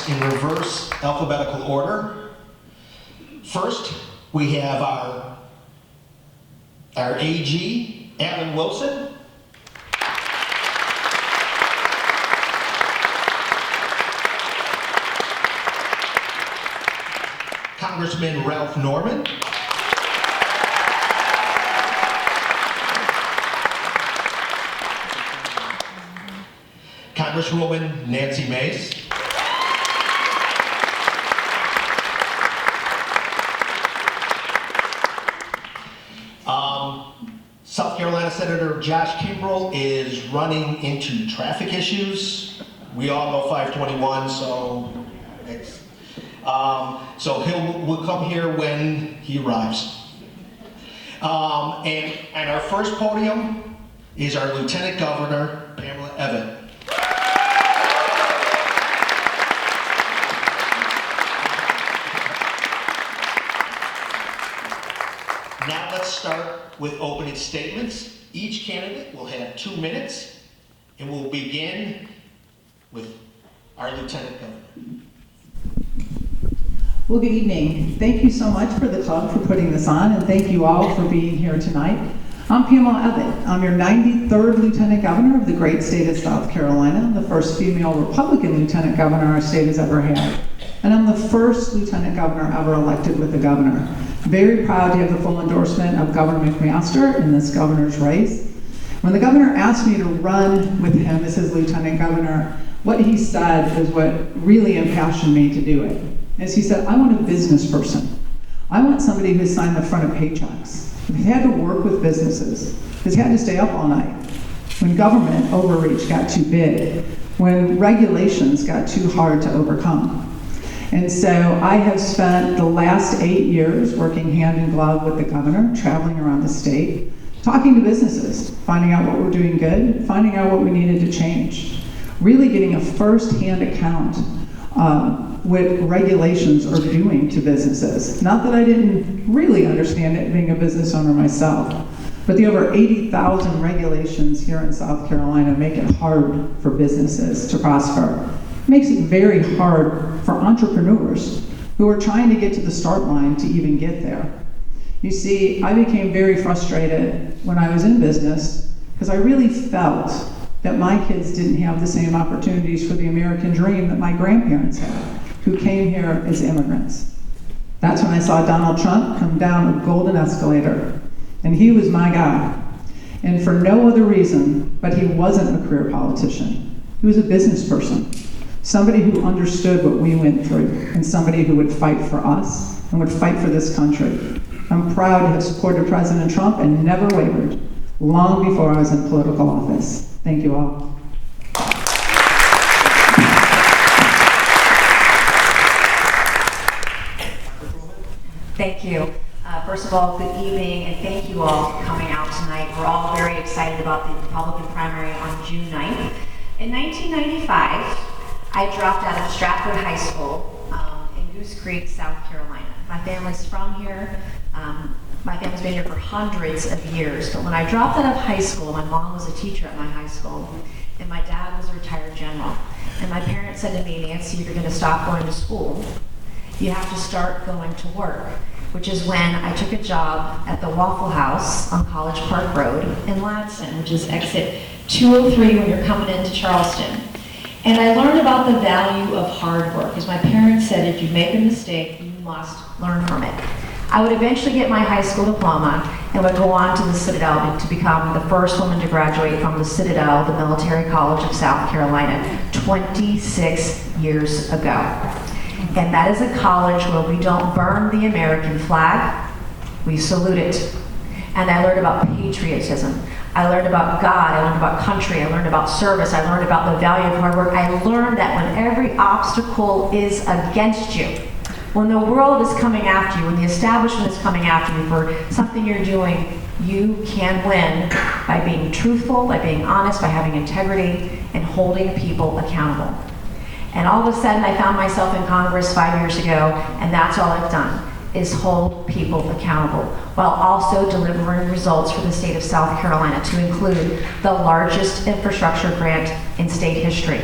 in reverse alphabetical order. First, we have our AG, Alan Wilson. Congressman Ralph Norman. Congresswoman Nancy Mace. South Carolina Senator Josh Kimbrell is running into traffic issues. We all know 521, so we'll come here when he arrives. And our first podium is our Lieutenant Governor, Pamela Evan. Now let's start with opening statements. Each candidate will have 2 minutes, and we'll begin with our Lieutenant Governor. Well, good evening. Thank you so much for the club for putting this on, and thank you all for being here tonight. I'm Pamela Evan. I'm your 93rd Lieutenant Governor of the great state of South Carolina. I'm the first female Republican Lieutenant Governor our state has ever had. And I'm the first Lieutenant Governor ever elected with the governor. Very proud to have the full endorsement of Governor McMaster in this governor's race. When the governor asked me to run with him as his Lieutenant Governor, what he said is what really impassioned me to do it. As he said, I want a business person. I want somebody who signed the front of paychecks, who's had to work with businesses, who's had to stay up all night, when government overreach got too big, when regulations got too hard to overcome. And so I have spent the last 8 years working hand in glove with the governor, traveling around the state, talking to businesses, finding out what we're doing good, finding out what we needed to change, really getting a first-hand account what regulations are doing to businesses. Not that I didn't really understand it being a business owner myself, but the over 80,000 regulations here in South Carolina make it hard for businesses to prosper. It makes it very hard for entrepreneurs who are trying to get to the start line to even get there. You see, I became very frustrated when I was in business because I really felt that my kids didn't have the same opportunities for the American dream that my grandparents had, who came here as immigrants. That's when I saw Donald Trump come down a golden escalator, and he was my guy. And for no other reason, but he wasn't a career politician. He was a business person, somebody who understood what we went through, and somebody who would fight for us and would fight for this country. I'm proud to have supported President Trump and never wavered, long before I was in political office. Thank you all. Thank you. First of all, good evening, and thank you all for coming out tonight. We're all very excited about the Republican primary on June 9th. In 1995, I dropped out of Stratford High School in Goose Creek, South Carolina. My family's from here. My family's been here for hundreds of years, but when I dropped out of high school, my mom was a teacher at my high school, and my dad was a retired general. And my parents said to me, Nancy, if you're gonna stop going to school, you have to start going to work, which is when I took a job at the Waffle House on College Park Road in Ladson, which is exit 203 when you're coming into Charleston. And I learned about the value of hard work, because my parents said if you make a mistake, you must learn from it. I would eventually get my high school diploma and would go on to the Citadel to become the first woman to graduate from the Citadel, the Military College of South Carolina, 26 years ago. And that is a college where we don't burn the American flag, we salute it. And I learned about patriotism. I learned about God, I learned about country, I learned about service, I learned about the value of hard work. I learned that when every obstacle is against you, when the world is coming after you, when the establishment is coming after you for something you're doing, you can win by being truthful, by being honest, by having integrity, and holding people accountable. And all of a sudden, I found myself in Congress 5 years ago, and that's all I've done, is hold people accountable, while also delivering results for the state of South Carolina, to include the largest infrastructure grant in state history.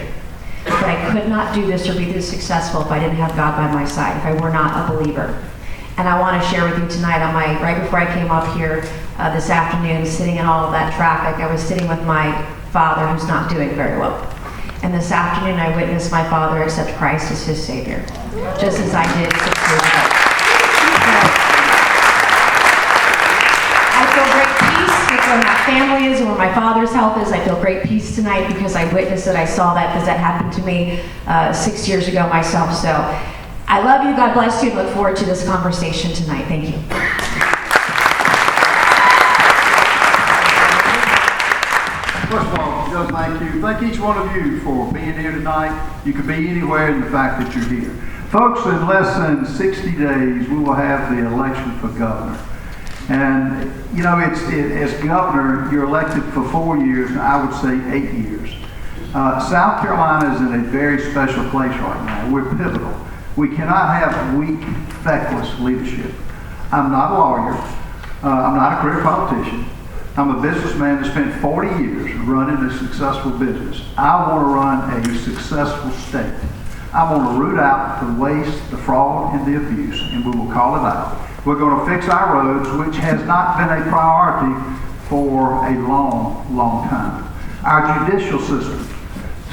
But I could not do this or be this successful if I didn't have God by my side, if I were not a believer. And I want to share with you tonight, right before I came up here this afternoon, sitting in all of that traffic, I was sitting with my father who's not doing very well. And this afternoon I witnessed my father accept Christ as his Savior, just as I did 6 years ago. I feel great peace with where my family is and where my father's health is. I feel great peace tonight because I witnessed it. I saw that because that happened to me 6 years ago myself. So I love you. God bless you. And look forward to this conversation tonight. Thank you. First of all, Joe, thank you. Thank each one of you for being here tonight. You could be anywhere in the fact that you're here. Folks, in less than 60 days, we will have the election for governor. And, you know, as governor, you're elected for 4 years, and I would say 8 years. South Carolina is in a very special place right now. We're pivotal. We cannot have weak, feckless leadership. I'm not a lawyer. I'm not a career politician. I'm a businessman that spent 40 years running a successful business. I want to run a successful state. I want to root out the waste, the fraud, and the abuse, and we will call it out. We're going to fix our roads, which has not been a priority for a long, long time. Our judicial system,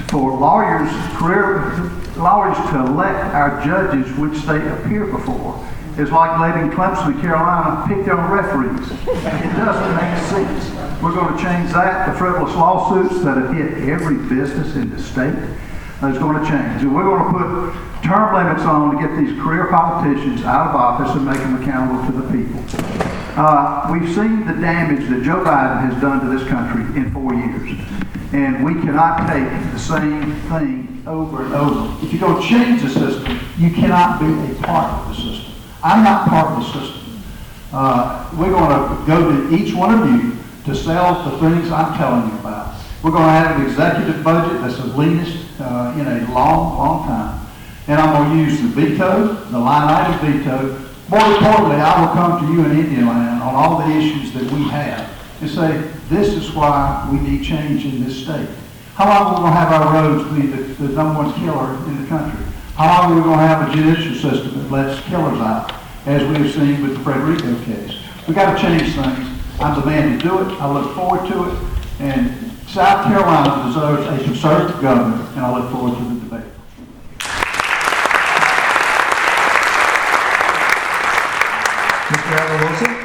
for lawyers to elect our judges, which they appear before, is like letting Clemson and Carolina pick their own referees. It doesn't make sense. We're going to change that. The frivolous lawsuits that have hit every business in the state is going to change. And we're going to put term limits on to get these career politicians out of office and make them accountable to the people. We've seen the damage that Joe Biden has done to this country in 4 years. And we cannot take the same thing over and over. If you're going to change the system, you cannot be a part of the system. I'm not part of the system. We're going to go to each one of you to sell the things I'm telling you about. We're going to have an executive budget that's the leanest in a long, long time. And I'm going to use the veto, the line item veto. More importantly, I will come to you in Indian Land on all the issues that we have and say, this is why we need change in this state. How long are we going to have our roads be the number one killer in the country? How long are we going to have a judicial system that lets killers out, as we have seen with the Frederico case? We've got to change things. I'm the man to do it. I look forward to it. And South Carolina deserves a conservative governor, and I look forward to the debate. Mr. Allen Wilson?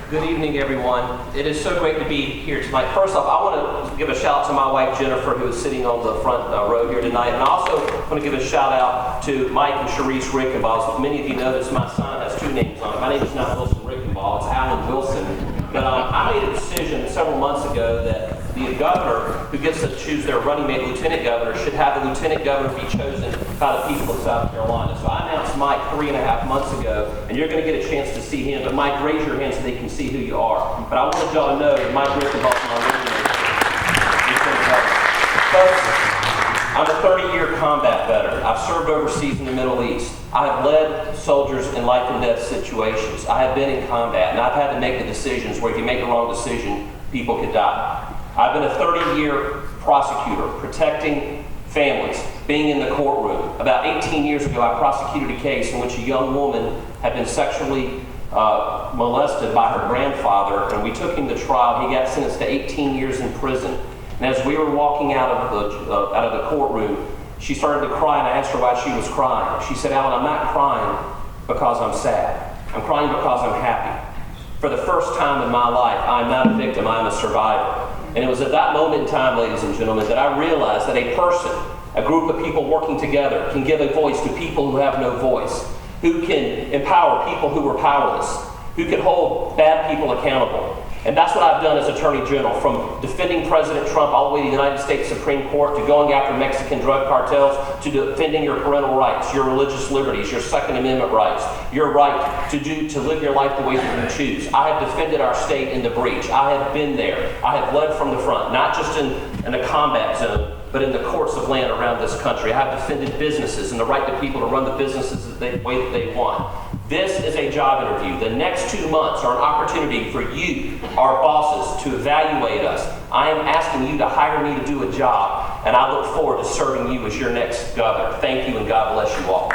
Good evening, everyone. It is so great to be here tonight. First off, I want to give a shout out to my wife, Jennifer, who is sitting on the front row here tonight. And I also want to give a shout out to Mike and Sharice Rickenbaugh. Many of you know that my son has 2 names on it. My name is not Wilson Rickenbaugh, it's Alan Wilson. But I made a decision several months ago that the governor who gets to choose their running mate, lieutenant governor, should have the lieutenant governor be chosen by the people of South Carolina. So I announced Mike 3.5 months ago, and you're going to get a chance to see him. But Mike, raise your hand so they can see who you are. But I wanted y'all to know that Mike Rickenbaugh is my running mate. Folks, I'm a 30-year combat veteran. I've served overseas in the Middle East. I have led soldiers in life and death situations. I have been in combat, and I've had to make the decisions where if you make the wrong decision, people could die. I've been a 30-year prosecutor, protecting families, being in the courtroom. About 18 years ago, I prosecuted a case in which a young woman had been sexually molested by her grandfather, and we took him to trial. He got sentenced to 18 years in prison. And as we were walking out of the courtroom, she started to cry, and I asked her why she was crying. She said, "Alan, I'm not crying because I'm sad. I'm crying because I'm happy. For the first time in my life, I'm not a victim, I'm a survivor." And it was at that moment in time, ladies and gentlemen, that I realized that a person, a group of people working together, can give a voice to people who have no voice, who can empower people who are powerless, who can hold bad people accountable. And that's what I've done as Attorney General, from defending President Trump all the way to the United States Supreme Court, to going after Mexican drug cartels, to defending your parental rights, your religious liberties, your Second Amendment rights, your right to live your life the way that you choose. I have defended our state in the breach. I have been there. I have led from the front, not just in a combat zone, but in the courts of land around this country. I have defended businesses and the right to people to run the businesses the way that they want. This is a job interview. The next 2 months are an opportunity for you, our bosses, to evaluate us. I am asking you to hire me to do a job. and I look forward to serving you as your next governor. Thank you, and God bless you all.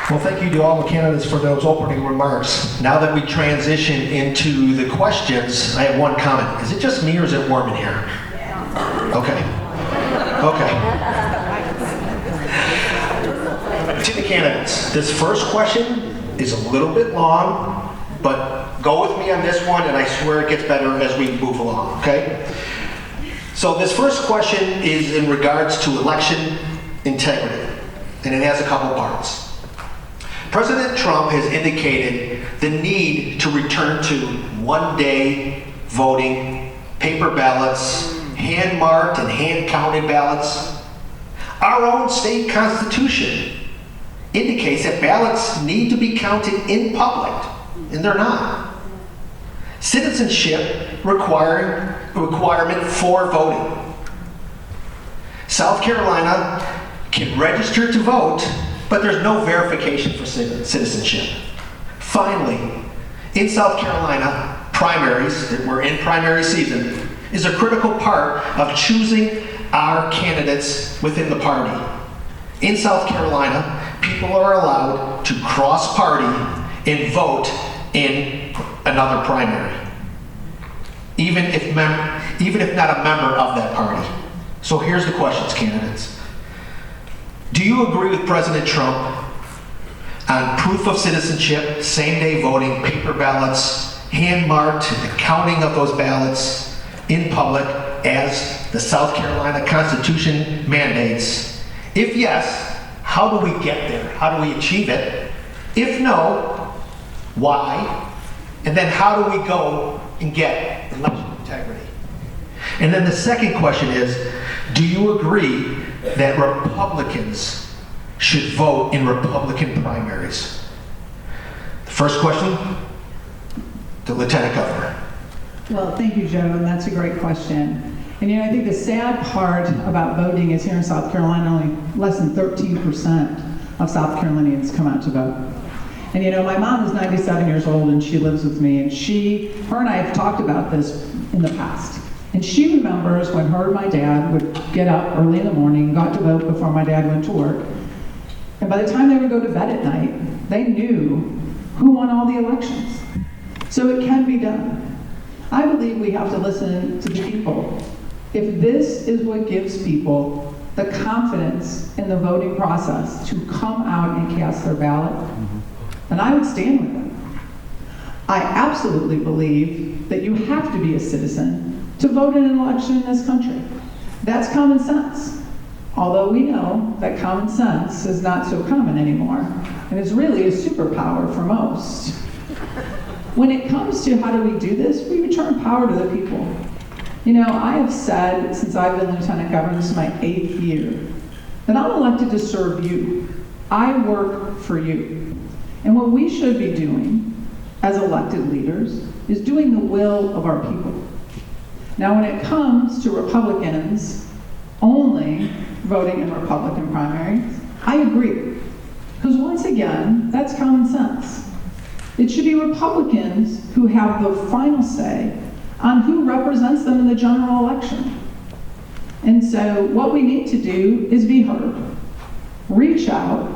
Well, thank you to all the candidates for those opening remarks. Now that we transition into the questions, I have one comment. Is it just me or is it warm in here? Okay. To the candidates, this first question is a little bit long, but go with me on this one, and I swear it gets better as we move along, okay? So this first question is in regards to election integrity, and it has a couple parts. President Trump has indicated the need to return to one-day voting, paper ballots, hand-marked and hand-counted ballots. Our own state constitution indicates that ballots need to be counted in public, and they're not. Citizenship requirement for voting. South Carolina can register to vote, but there's no verification for citizenship. Finally, in South Carolina, primaries, we're in primary season, is a critical part of choosing our candidates within the party. In South Carolina, people are allowed to cross party and vote in another primary, even if not a member of that party. So here's the questions, candidates. Do you agree with President Trump on proof of citizenship, same-day voting, paper ballots, hand-marked, the counting of those ballots in public as the South Carolina Constitution mandates? If yes, how do we get there? How do we achieve it? If no, why? And then how do we go and get election integrity? And then the second question is, do you agree that Republicans should vote in Republican primaries? The first question, the Lieutenant Governor. Well, thank you, Joe, and that's a great question. And I think the sad part about voting is here in South Carolina, only less than 13% of South Carolinians come out to vote. And my mom is 97 years old and she lives with me, and her and I have talked about this in the past. And she remembers when her and my dad would get up early in the morning and got to vote before my dad went to work. And by the time they would go to bed at night, they knew who won all the elections. So it can be done. I believe we have to listen to the people. If this is what gives people the confidence in the voting process to come out and cast their ballot, then I would stand with them. I absolutely believe that you have to be a citizen to vote in an election in this country. That's common sense. Although we know that common sense is not so common anymore, and is really a superpower for most. When it comes to how do we do this, we return power to the people. I have said since I've been Lieutenant Governor, this is my 8th year, that I'm elected to serve you. I work for you. And what we should be doing as elected leaders is doing the will of our people. Now, when it comes to Republicans only voting in Republican primaries, I agree. Because once again, that's common sense. It should be Republicans who have the final say on who represents them in the general election. And so what we need to do is be heard. Reach out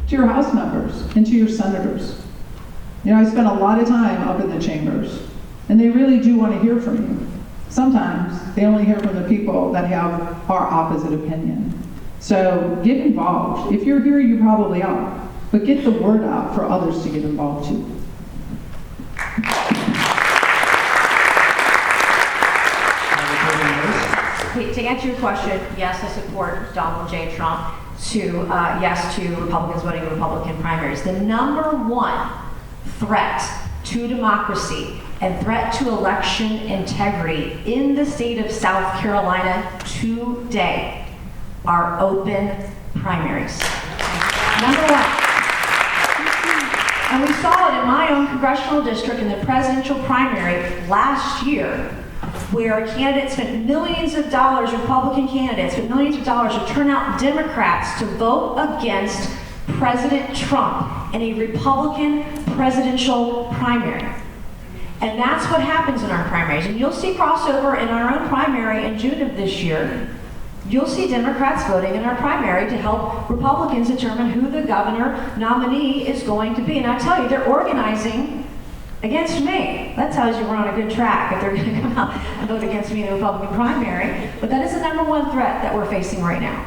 to your House members and to your senators. I spend a lot of time up in the chambers, and they really do want to hear from you. Sometimes they only hear from the people that have our opposite opinion. So get involved. If you're here, you probably are. But get the word out for others to get involved too. To answer your question, yes, I support Donald J. Trump yes to Republicans voting in Republican primaries. The number one threat to democracy and threat to election integrity in the state of South Carolina today are open primaries. Number one. And we saw it in my own congressional district in the presidential primary last year, where candidates spent millions of dollars, Republican candidates spent millions of dollars to turn out Democrats to vote against President Trump in a Republican presidential primary. And that's what happens in our primaries. And you'll see crossover in our own primary in June of this year. You'll see Democrats voting in our primary to help Republicans determine who the governor nominee is going to be. And I tell you, they're organizing against me. That tells you we're on a good track if they're going to come out and vote against me in the Republican primary. But that is the #1 threat that we're facing right now.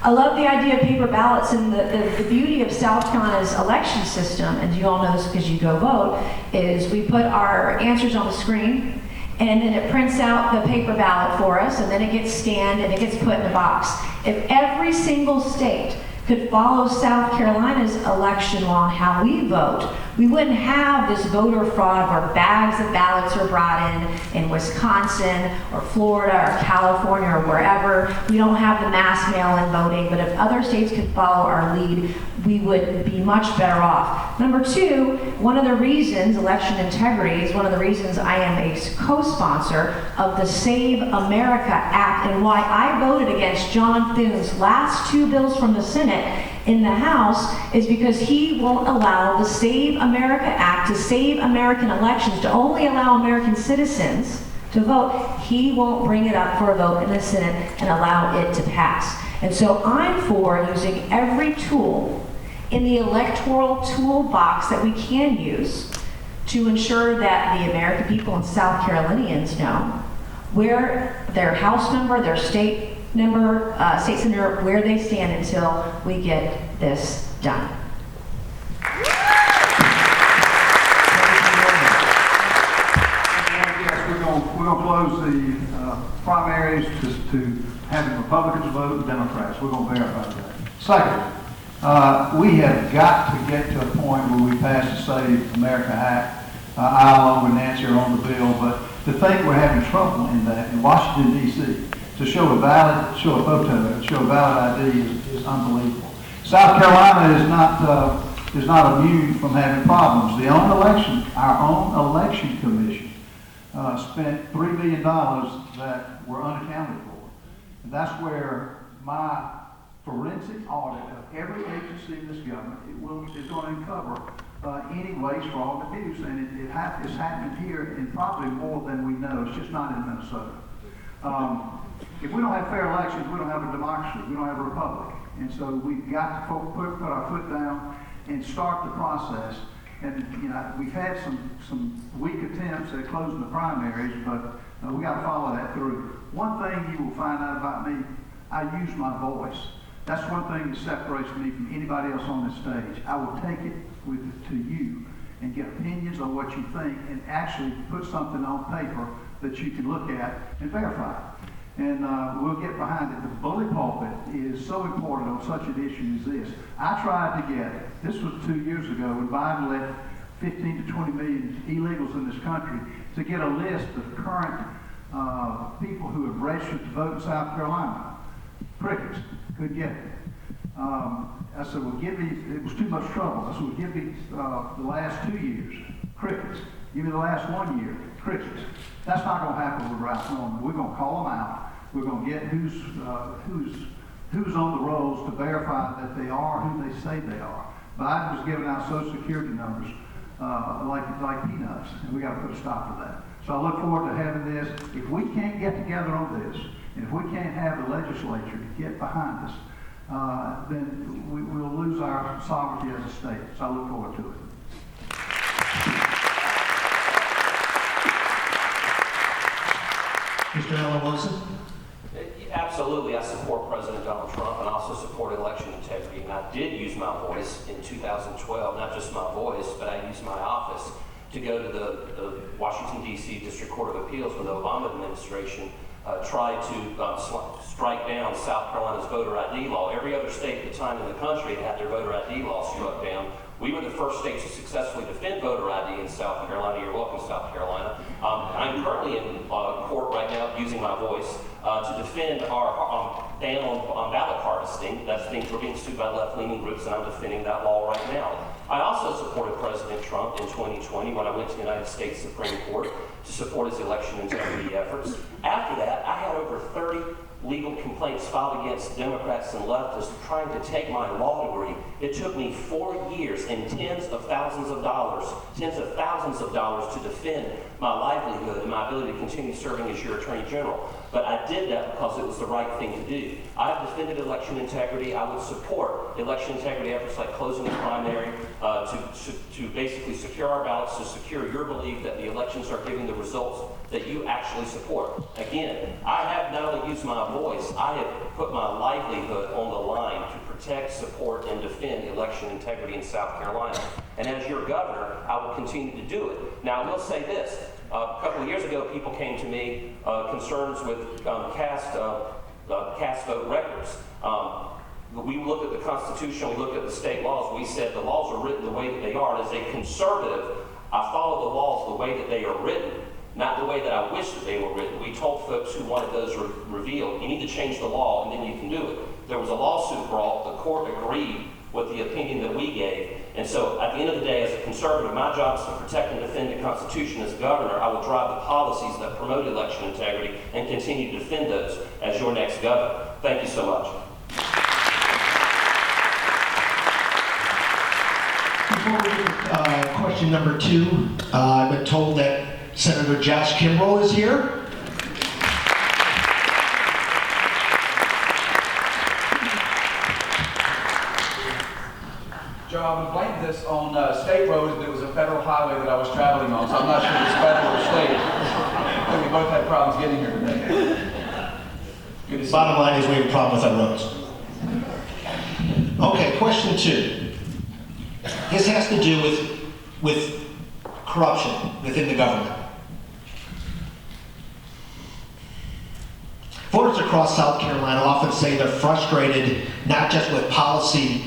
I love the idea of paper ballots, and the beauty of South Carolina's election system, and you all know this because you go vote, is we put our answers on the screen, and then it prints out the paper ballot for us, and then it gets scanned and it gets put in a box. If every single state could follow South Carolina's election law and how we vote, we wouldn't have this voter fraud where bags of ballots are brought in Wisconsin or Florida or California or wherever. We don't have the mass mail-in voting, but if other states could follow our lead, we would be much better off. #2, one of the reasons, election integrity, is one of the reasons I am a co-sponsor of the Save America Act, and why I voted against John Thune's last 2 bills from the Senate in the House is because he won't allow the Save America Act to save American elections, to only allow American citizens to vote. He won't bring it up for a vote in the Senate and allow it to pass. And so I'm for using every tool in the electoral toolbox that we can use to ensure that the American people and South Carolinians know where their House member, their state senator, where they stand until we get this done. We're going to close the primaries to having Republicans vote and Democrats. We're going to verify that. Second, we have got to get to a point where we pass the Save America Act. I, along with Nancy, are on the bill, but to think we're having trouble in that in Washington, D.C., to show a valid ID is unbelievable. South Carolina is not immune from having problems. Our own election commission spent $3 million that were unaccounted for. And that's where my forensic audit of every agency in this government is going to uncover any waste, fraud, and abuse. And it's happening here in probably more than we know. It's just not in Minnesota. If we don't have fair elections, we don't have a democracy. We don't have a republic. And so we've got to put our foot down and start the process. And we've had some weak attempts at closing the primaries, but we got to follow that through. One thing you will find out about me, I use my voice. That's one thing that separates me from anybody else on this stage. I will take it to you and get opinions on what you think and actually put something on paper that you can look at and verify. And we'll get behind it. The bully pulpit is so important on such an issue as this. I tried to get, this was 2 years ago when Biden let 15 to 20 million illegals in this country, to get a list of current people who have registered to vote in South Carolina. Crickets, couldn't get it. I said, well, give me, it was too much trouble. I said, well, give me the last 2 years. Crickets. Give me the last 1 year. Crickets. That's not going to happen with Ralph Norman. We're going to call them out. We're going to get who's on the rolls to verify that they are who they say they are. Biden was giving out Social Security numbers like peanuts, and we got to put a stop to that. So I look forward to having this. If we can't get together on this, and if we can't have the legislature to get behind us, then we'll lose our sovereignty as a state. So I look forward to it. Mr. Alan Wilson? Absolutely, I support President Donald Trump and also support election integrity. And I did use my voice in 2012, not just my voice, but I used my office to go to the Washington, D.C. District Court of Appeals when the Obama administration tried to strike down South Carolina's voter ID law. Every other state at the time in the country had their voter ID law struck down. We were the first state to successfully defend voter ID in South Carolina. You're welcome, South Carolina. I'm currently in court right now using my voice to defend our ban on ballot cards arresting. That's things we're being sued by left-leaning groups, and I'm defending that law right now. I also supported President Trump in 2020 when I went to the United States Supreme Court to support his election integrity efforts. After that, I had over 30 legal complaints filed against Democrats and leftists trying to take my law degree. It took me 4 years and tens of thousands of dollars to defend my livelihood and my ability to continue serving as your Attorney General. But I did that because it was the right thing to do. I've defended election integrity. I would support election integrity efforts like closing the primary to basically secure our ballots, to secure your belief that the elections are giving the results that you actually support. Again, I have not only used my voice, I have put my livelihood on the line to protect, support, and defend election integrity in South Carolina. And as your governor, I will continue to do it. Now, I will say this. A couple of years ago, people came to me concerns with cast vote records. We looked at the Constitution, we looked at the state laws, we said the laws are written the way that they are. And as a conservative, I follow the laws the way that they are written, not the way that I wish that they were written. We told folks who wanted those revealed, you need to change the law and then you can do it. There was a lawsuit brought, the court agreed with the opinion that we gave. And so at the end of the day, as a conservative, my job is to protect and defend the Constitution. As governor, I will drive the policies that promote election integrity and continue to defend those as your next governor. Thank you so much. Before we get to question number 2, I've been told that Senator Josh Kimbrough is here. Joe, I would blame this on state roads, but it was a federal highway that I was traveling on, so I'm not sure if it's federal or state. I think we both had problems getting here today. Good to see you. Bottom line is we have a problem with our roads. Okay, question 2. This has to do with corruption within the government. Voters across South Carolina often say they're frustrated not just with policy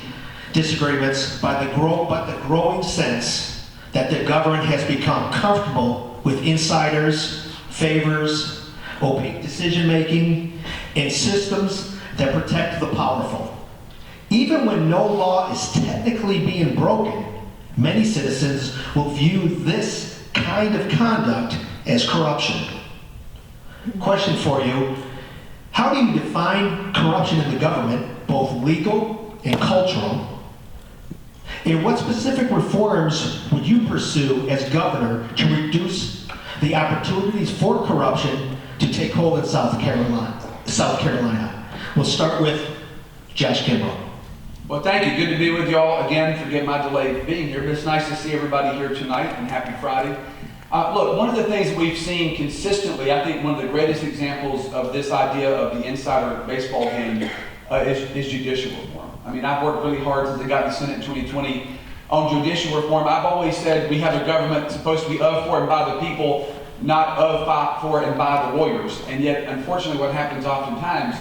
disagreements, but the growing sense that the government has become comfortable with insiders, favors, opaque decision-making, and systems that protect the powerful. Even when no law is technically being broken, many citizens will view this kind of conduct as corruption. Question for you: how do you define corruption in the government, both legal and cultural? And what specific reforms would you pursue as governor to reduce the opportunities for corruption to take hold in South Carolina? We'll start with Josh Kimbrough. Well, thank you. Good to be with you all again. Forgive my delay being here, but it's nice to see everybody here tonight, and happy Friday. Look, one of the things we've seen consistently, I think one of the greatest examples of this idea of the insider baseball game is judicial reform. I mean, I've worked really hard since I got in the Senate in 2020 on judicial reform. I've always said we have a government supposed to be of, for, and by the people, not of, by, for, and by the lawyers. And yet, unfortunately, what happens oftentimes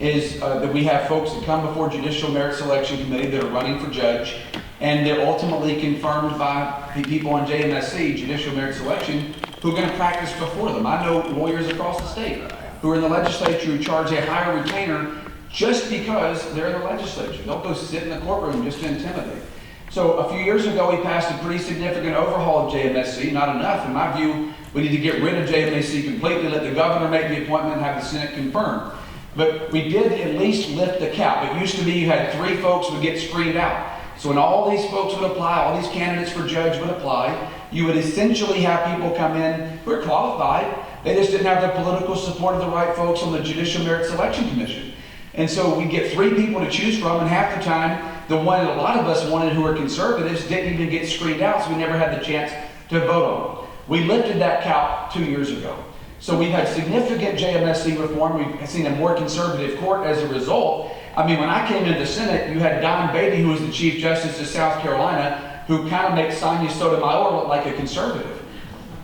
is that we have folks that come before Judicial Merit Selection Committee that are running for judge, and they're ultimately confirmed by the people on JMSC, Judicial Merit Selection, who are going to practice before them. I know lawyers across the state who are in the legislature who charge a higher retainer just because they're in the legislature. They'll go sit in the courtroom just to intimidate. So a few years ago, we passed a pretty significant overhaul of JMSC. Not enough. In my view, we need to get rid of JMSC completely, let the governor make the appointment, and have the Senate confirm. But we did at least lift the cap. It used to be you had 3 folks would get screened out. So when all these folks would apply, all these candidates for judge would apply, you would essentially have people come in who are qualified. They just didn't have the political support of the right folks on the Judicial Merit Selection Commission. And so we get 3 people to choose from, and half the time, the one that a lot of us wanted who are conservatives didn't even get screened out, so we never had the chance to vote on them. We lifted that cap 2 years ago. So we've had significant JMSC reform. We've seen a more conservative court as a result. I mean, when I came into the Senate, you had Don Beatty, who was the Chief Justice of South Carolina, who kind of makes Sonia Sotomayor look like a conservative.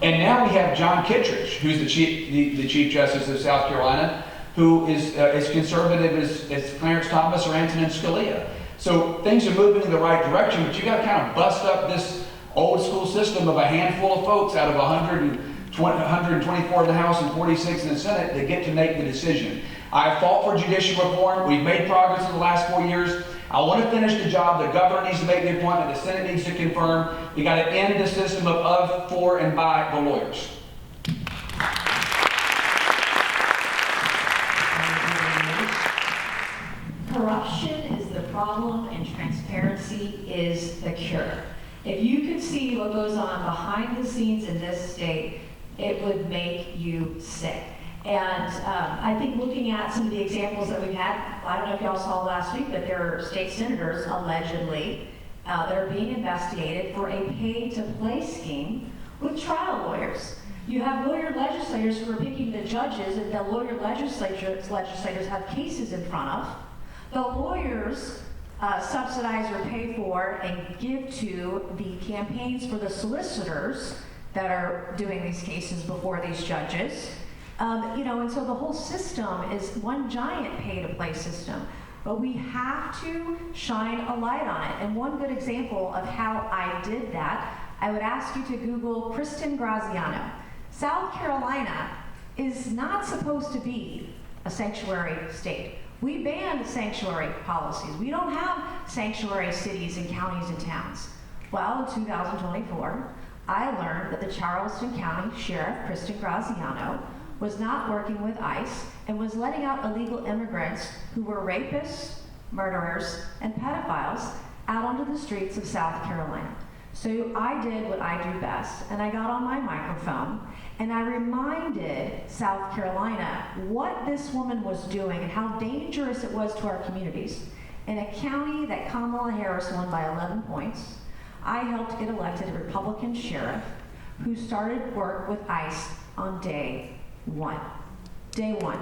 And now we have John Kittredge, who's the Chief Justice of South Carolina, who is as conservative as Clarence Thomas or Antonin Scalia. So things are moving in the right direction, but you got to kind of bust up this old school system of a handful of folks out of 124 in the House and 46 in the Senate that get to make the decision. I have fought for judicial reform. We've made progress in the last 4 years. I want to finish the job. The governor needs to make the appointment. The Senate needs to confirm. We got to end the system of, for, and by the lawyers. Corruption is the problem and transparency is the cure. If you could see what goes on behind the scenes in this state, it would make you sick. And I think looking at some of the examples that we've had, I don't know if y'all saw last week, but there are state senators allegedly that are being investigated for a pay-to-play scheme with trial lawyers. You have lawyer legislators who are picking the judges, and the lawyer legislators have cases in front of. The lawyers subsidize or pay for and give to the campaigns for the solicitors that are doing these cases before these judges. And so the whole system is one giant pay-to-play system. But we have to shine a light on it. And one good example of how I did that, I would ask you to Google Kristen Graziano. South Carolina is not supposed to be a sanctuary state. We banned sanctuary policies. We don't have sanctuary cities and counties and towns. Well, in 2024, I learned that the Charleston County Sheriff, Kristen Graziano, was not working with ICE and was letting out illegal immigrants who were rapists, murderers, and pedophiles out onto the streets of South Carolina. So I did what I do best, and I got on my microphone and I reminded South Carolina what this woman was doing and how dangerous it was to our communities. In a county that Kamala Harris won by 11 points, I helped get elected a Republican sheriff who started work with ICE on day one. Day one.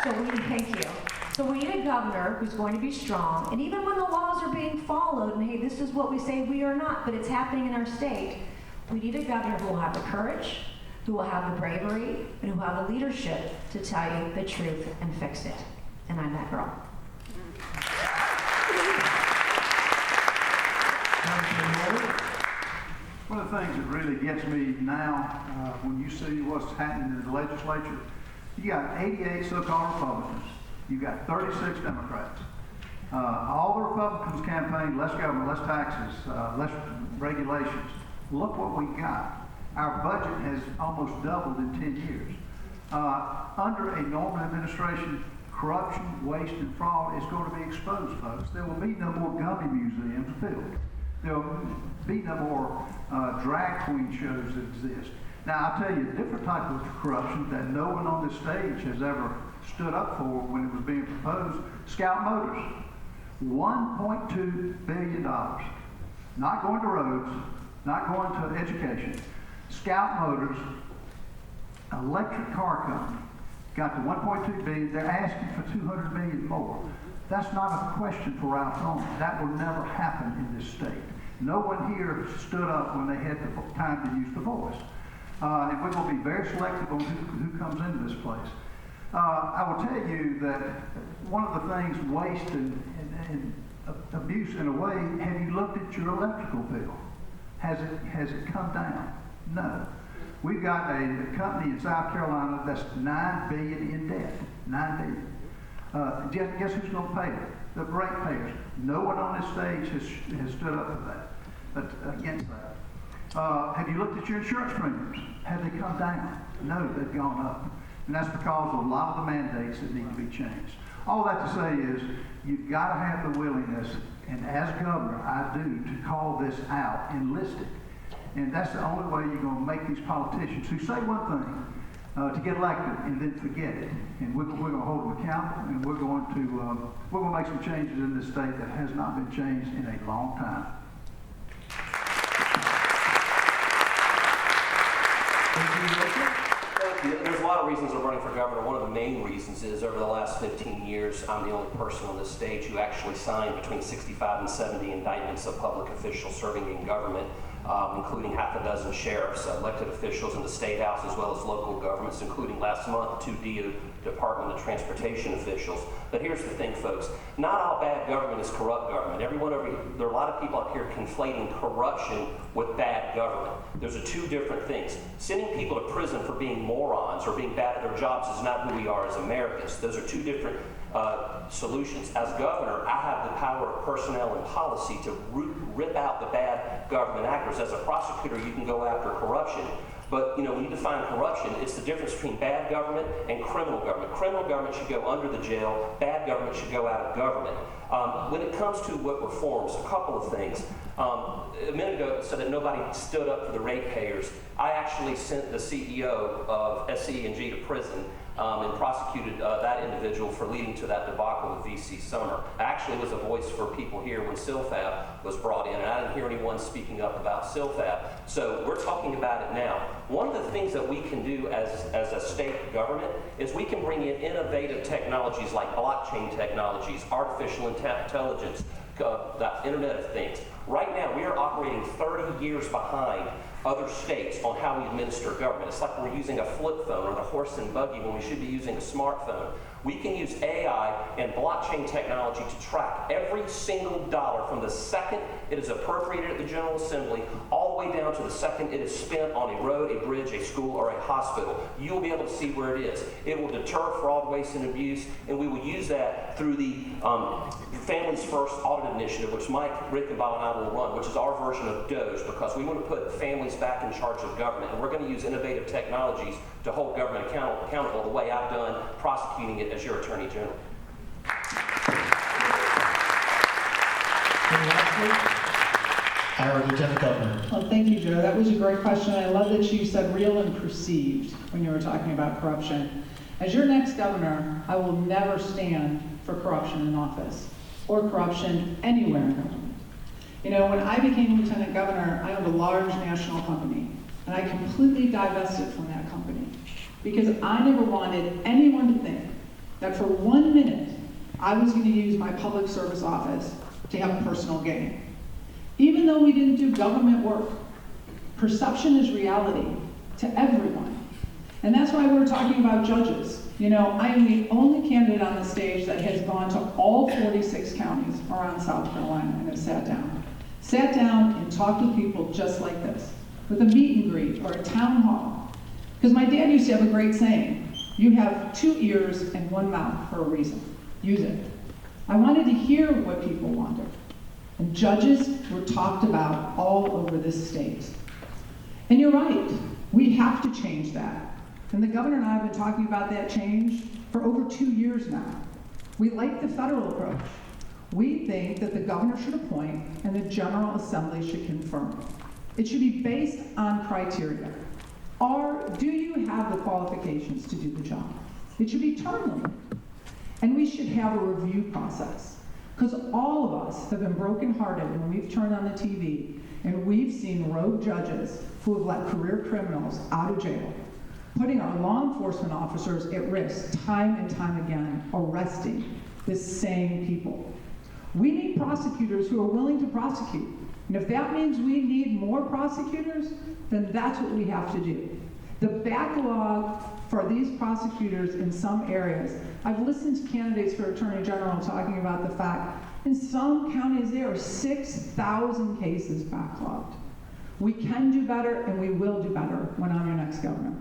Thank you. So we need a governor who's going to be strong, and even when the laws are being followed, and hey, this is what we say we are not, but it's happening in our state, we need a governor who will have the courage, who will have the bravery, and who will have the leadership to tell you the truth and fix it. And I'm that girl. One of the things that really gets me now, when you see what's happening in the legislature, you got 88 so-called Republicans, you got 36 Democrats. All the Republicans campaign, less government, less taxes, less regulations. Look what we got. Our budget has almost doubled in 10 years. Under a Norman administration, corruption, waste, and fraud is going to be exposed, folks. There will be no more gummy museums built. There will be no more drag queen shows that exist. Now, I'll tell you a different type of corruption that no one on this stage has ever stood up for when it was being proposed. Scout Motors, $1.2 billion. Not going to roads, not going to education. Scout Motors, electric car company, got the $1.2 billion. They're asking for $200 million more. That's not a question for Ralph Norman. That will never happen in this state. No one here stood up when they had the time to use the voice. And we're going to be very selective on who comes into this place. I will tell you that one of the things, waste and abuse in a way, have you looked at your electrical bill? Has it come down? No. We've got a company in South Carolina that's $9 billion in debt. $9 billion. Guess who's going to pay it? The ratepayers. No one on this stage has stood up for that, but against that. Have you looked at your insurance premiums? Have they come down? No, they've gone up. And that's because of a lot of the mandates that need to be changed. All that to say is, you've got to have the willingness, and as governor, I do, to call this out and list it. And that's the only way you're going to make these politicians who say one thing to get elected and then forget it. And we're going to hold them accountable, and we're going to make some changes in this state that has not been changed in a long time. There's a lot of reasons I'm running for governor. One of the main reasons is over the last 15 years, I'm the only person on this stage who actually signed between 65 and 70 indictments of public officials serving in government including half a dozen sheriffs, elected officials in the State House, as well as local governments, including last month 2 Department of Transportation officials. But here's the thing, folks. Not all bad government is corrupt government. There are a lot of people out here conflating corruption with bad government. Those are two different things. Sending people to prison for being morons or being bad at their jobs is not who we are as Americans. Those are two different solutions. As governor, I have the power of personnel and policy to rip out the bad government actors. As a prosecutor, you can go after corruption. But when you define corruption, it's the difference between bad government and criminal government. Criminal government should go under the jail. Bad government should go out of government. When it comes to what reforms, a couple of things. A minute ago, it said that nobody stood up for the ratepayers. I actually sent the CEO of SCE&G to prison and prosecuted that individual for leading to that debacle with VC Summer. I actually was a voice for people here when CILFAB was brought in, and I didn't hear anyone speaking up about CILFAB. So we're talking about it now. One of the things that we can do as a state government is we can bring in innovative technologies like blockchain technologies, artificial intelligence, the Internet of Things. Right now, we are operating 30 years behind other states on how we administer government. It's like we're using a flip phone or the horse and buggy when we should be using a smartphone. We can use AI and blockchain technology to track every single dollar from the second it is appropriated at the General Assembly all the way down to the second it is spent on a road, a bridge, a school, or a hospital. You'll be able to see where it is. It will deter fraud, waste, and abuse, and we will use that through the Families First Audit Initiative, which Mike Rickenbaugh and I will run, which is our version of DOGE, because we want to put families back in charge of government, and we're going to use innovative technologies to hold government accountable the way I've done prosecuting it as your Attorney General. And lastly, our Lieutenant Governor. Well, thank you, Joe. That was a great question. I love that you said real and perceived when you were talking about corruption. As your next governor, I will never stand for corruption in office or corruption anywhere in government. When I became lieutenant governor, I owned a large national company, and I completely divested from that company because I never wanted anyone to think that for 1 minute I was going to use my public service office to have personal gain. Even though we didn't do government work, perception is reality to everyone. And that's why we're talking about judges. I am the only candidate on the stage that has gone to all 46 counties around South Carolina and have sat down and talked with people just like this, with a meet and greet or a town hall. Because my dad used to have a great saying, you have 2 ears and 1 mouth for a reason. Use it. I wanted to hear what people wanted. And judges were talked about all over this state. And you're right, we have to change that. And the governor and I have been talking about that change for over 2 years now. We like the federal approach. We think that the governor should appoint and the General Assembly should confirm. It should be based on criteria. Do you have the qualifications to do the job? It should be term limited. And we should have a review process. Because all of us have been brokenhearted when we've turned on the TV and we've seen rogue judges who have let career criminals out of jail, putting our law enforcement officers at risk time and time again, arresting the same people. We need prosecutors who are willing to prosecute. And if that means we need more prosecutors, then that's what we have to do. The backlog for these prosecutors in some areas, I've listened to candidates for Attorney General talking about the fact in some counties there are 6,000 cases backlogged. We can do better and we will do better when I'm your next governor.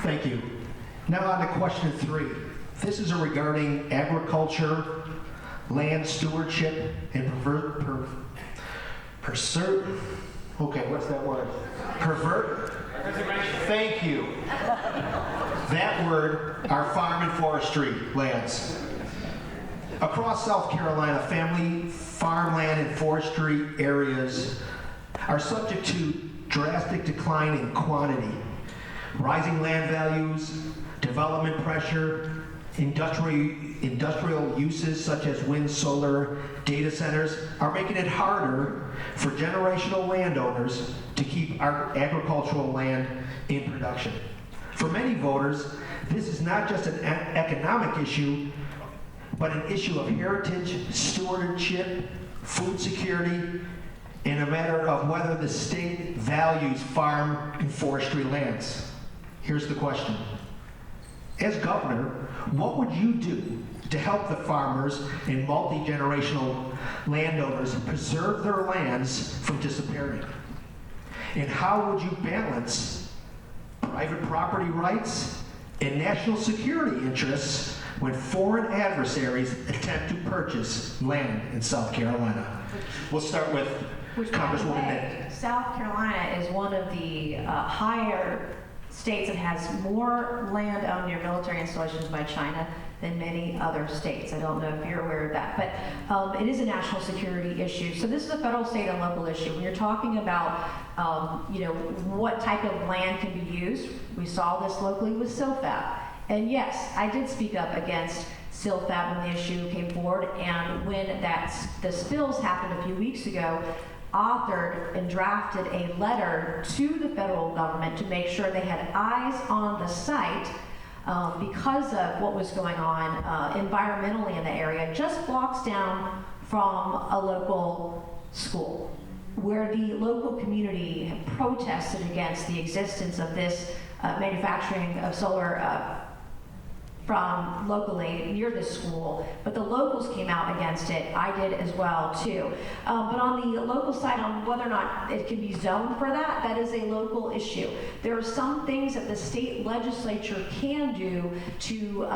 Thank you. Now on to question 3. This is regarding agriculture, land stewardship, and Thank you. That word, our farm and forestry lands. Across South Carolina, family farmland and forestry areas are subject to drastic decline in quantity. Rising land values, development pressure, industrial uses such as wind, solar, data centers are making it harder for generational landowners to keep our agricultural land in production. For many voters, this is not just an economic issue, but an issue of heritage, stewardship, food security, and a matter of whether the state values farm and forestry lands. Here's the question. As governor, what would you do to help the farmers and multi-generational landowners preserve their lands from disappearing? And how would you balance private property rights and national security interests when foreign adversaries attempt to purchase land in South Carolina? We'll start with Which, by the Congresswoman way, Nett. South Carolina is one of the higher states that has more land owned near military installations by China than many other states. I don't know if you're aware of that, but it is a national security issue. So this is a federal, state, and local issue. When you're talking about, what type of land can be used, we saw this locally with SILFAB. And yes, I did speak up against SILFAB when the issue came forward, and when the spills happened a few weeks ago, authored and drafted a letter to the federal government to make sure they had eyes on the site because of what was going on environmentally in the area, just blocks down from a local school, where the local community had protested against the existence of this manufacturing of solar from locally near the school, but the locals came out against it. I did as well too. But on the local side, on whether or not it can be zoned for that, that is a local issue. There are some things that the state legislature can do to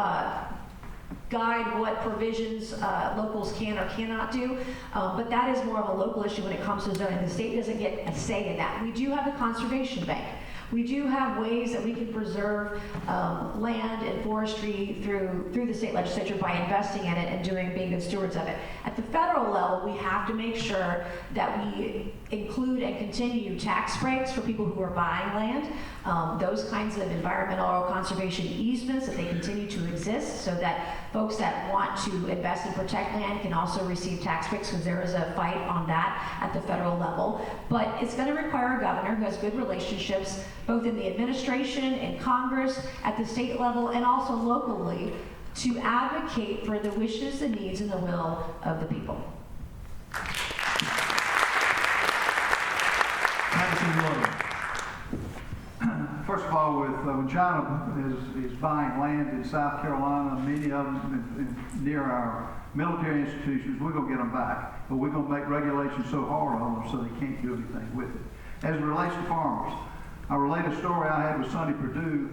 guide what provisions locals can or cannot do, but that is more of a local issue when it comes to zoning. The state doesn't get a say in that. We do have a conservation bank. We do have ways that we can preserve land and forestry through the state legislature by investing in it and being good stewards of it. At the federal level, we have to make sure that we include and continue tax breaks for people who are buying land, those kinds of environmental or conservation easements, that they continue to exist so that folks that want to invest and protect land can also receive tax breaks, because there is a fight on that at the federal level. But it's going to require a governor who has good relationships both in the administration, in Congress, at the state level, and also locally, to advocate for the wishes, the needs, and the will of the people. First of all, when China is buying land in South Carolina, many of them near our military institutions, we're going to get them back. But we're going to make regulations so hard on them so they can't do anything with it. As it relates to farmers, I'll relate a story I had with Sonny Perdue.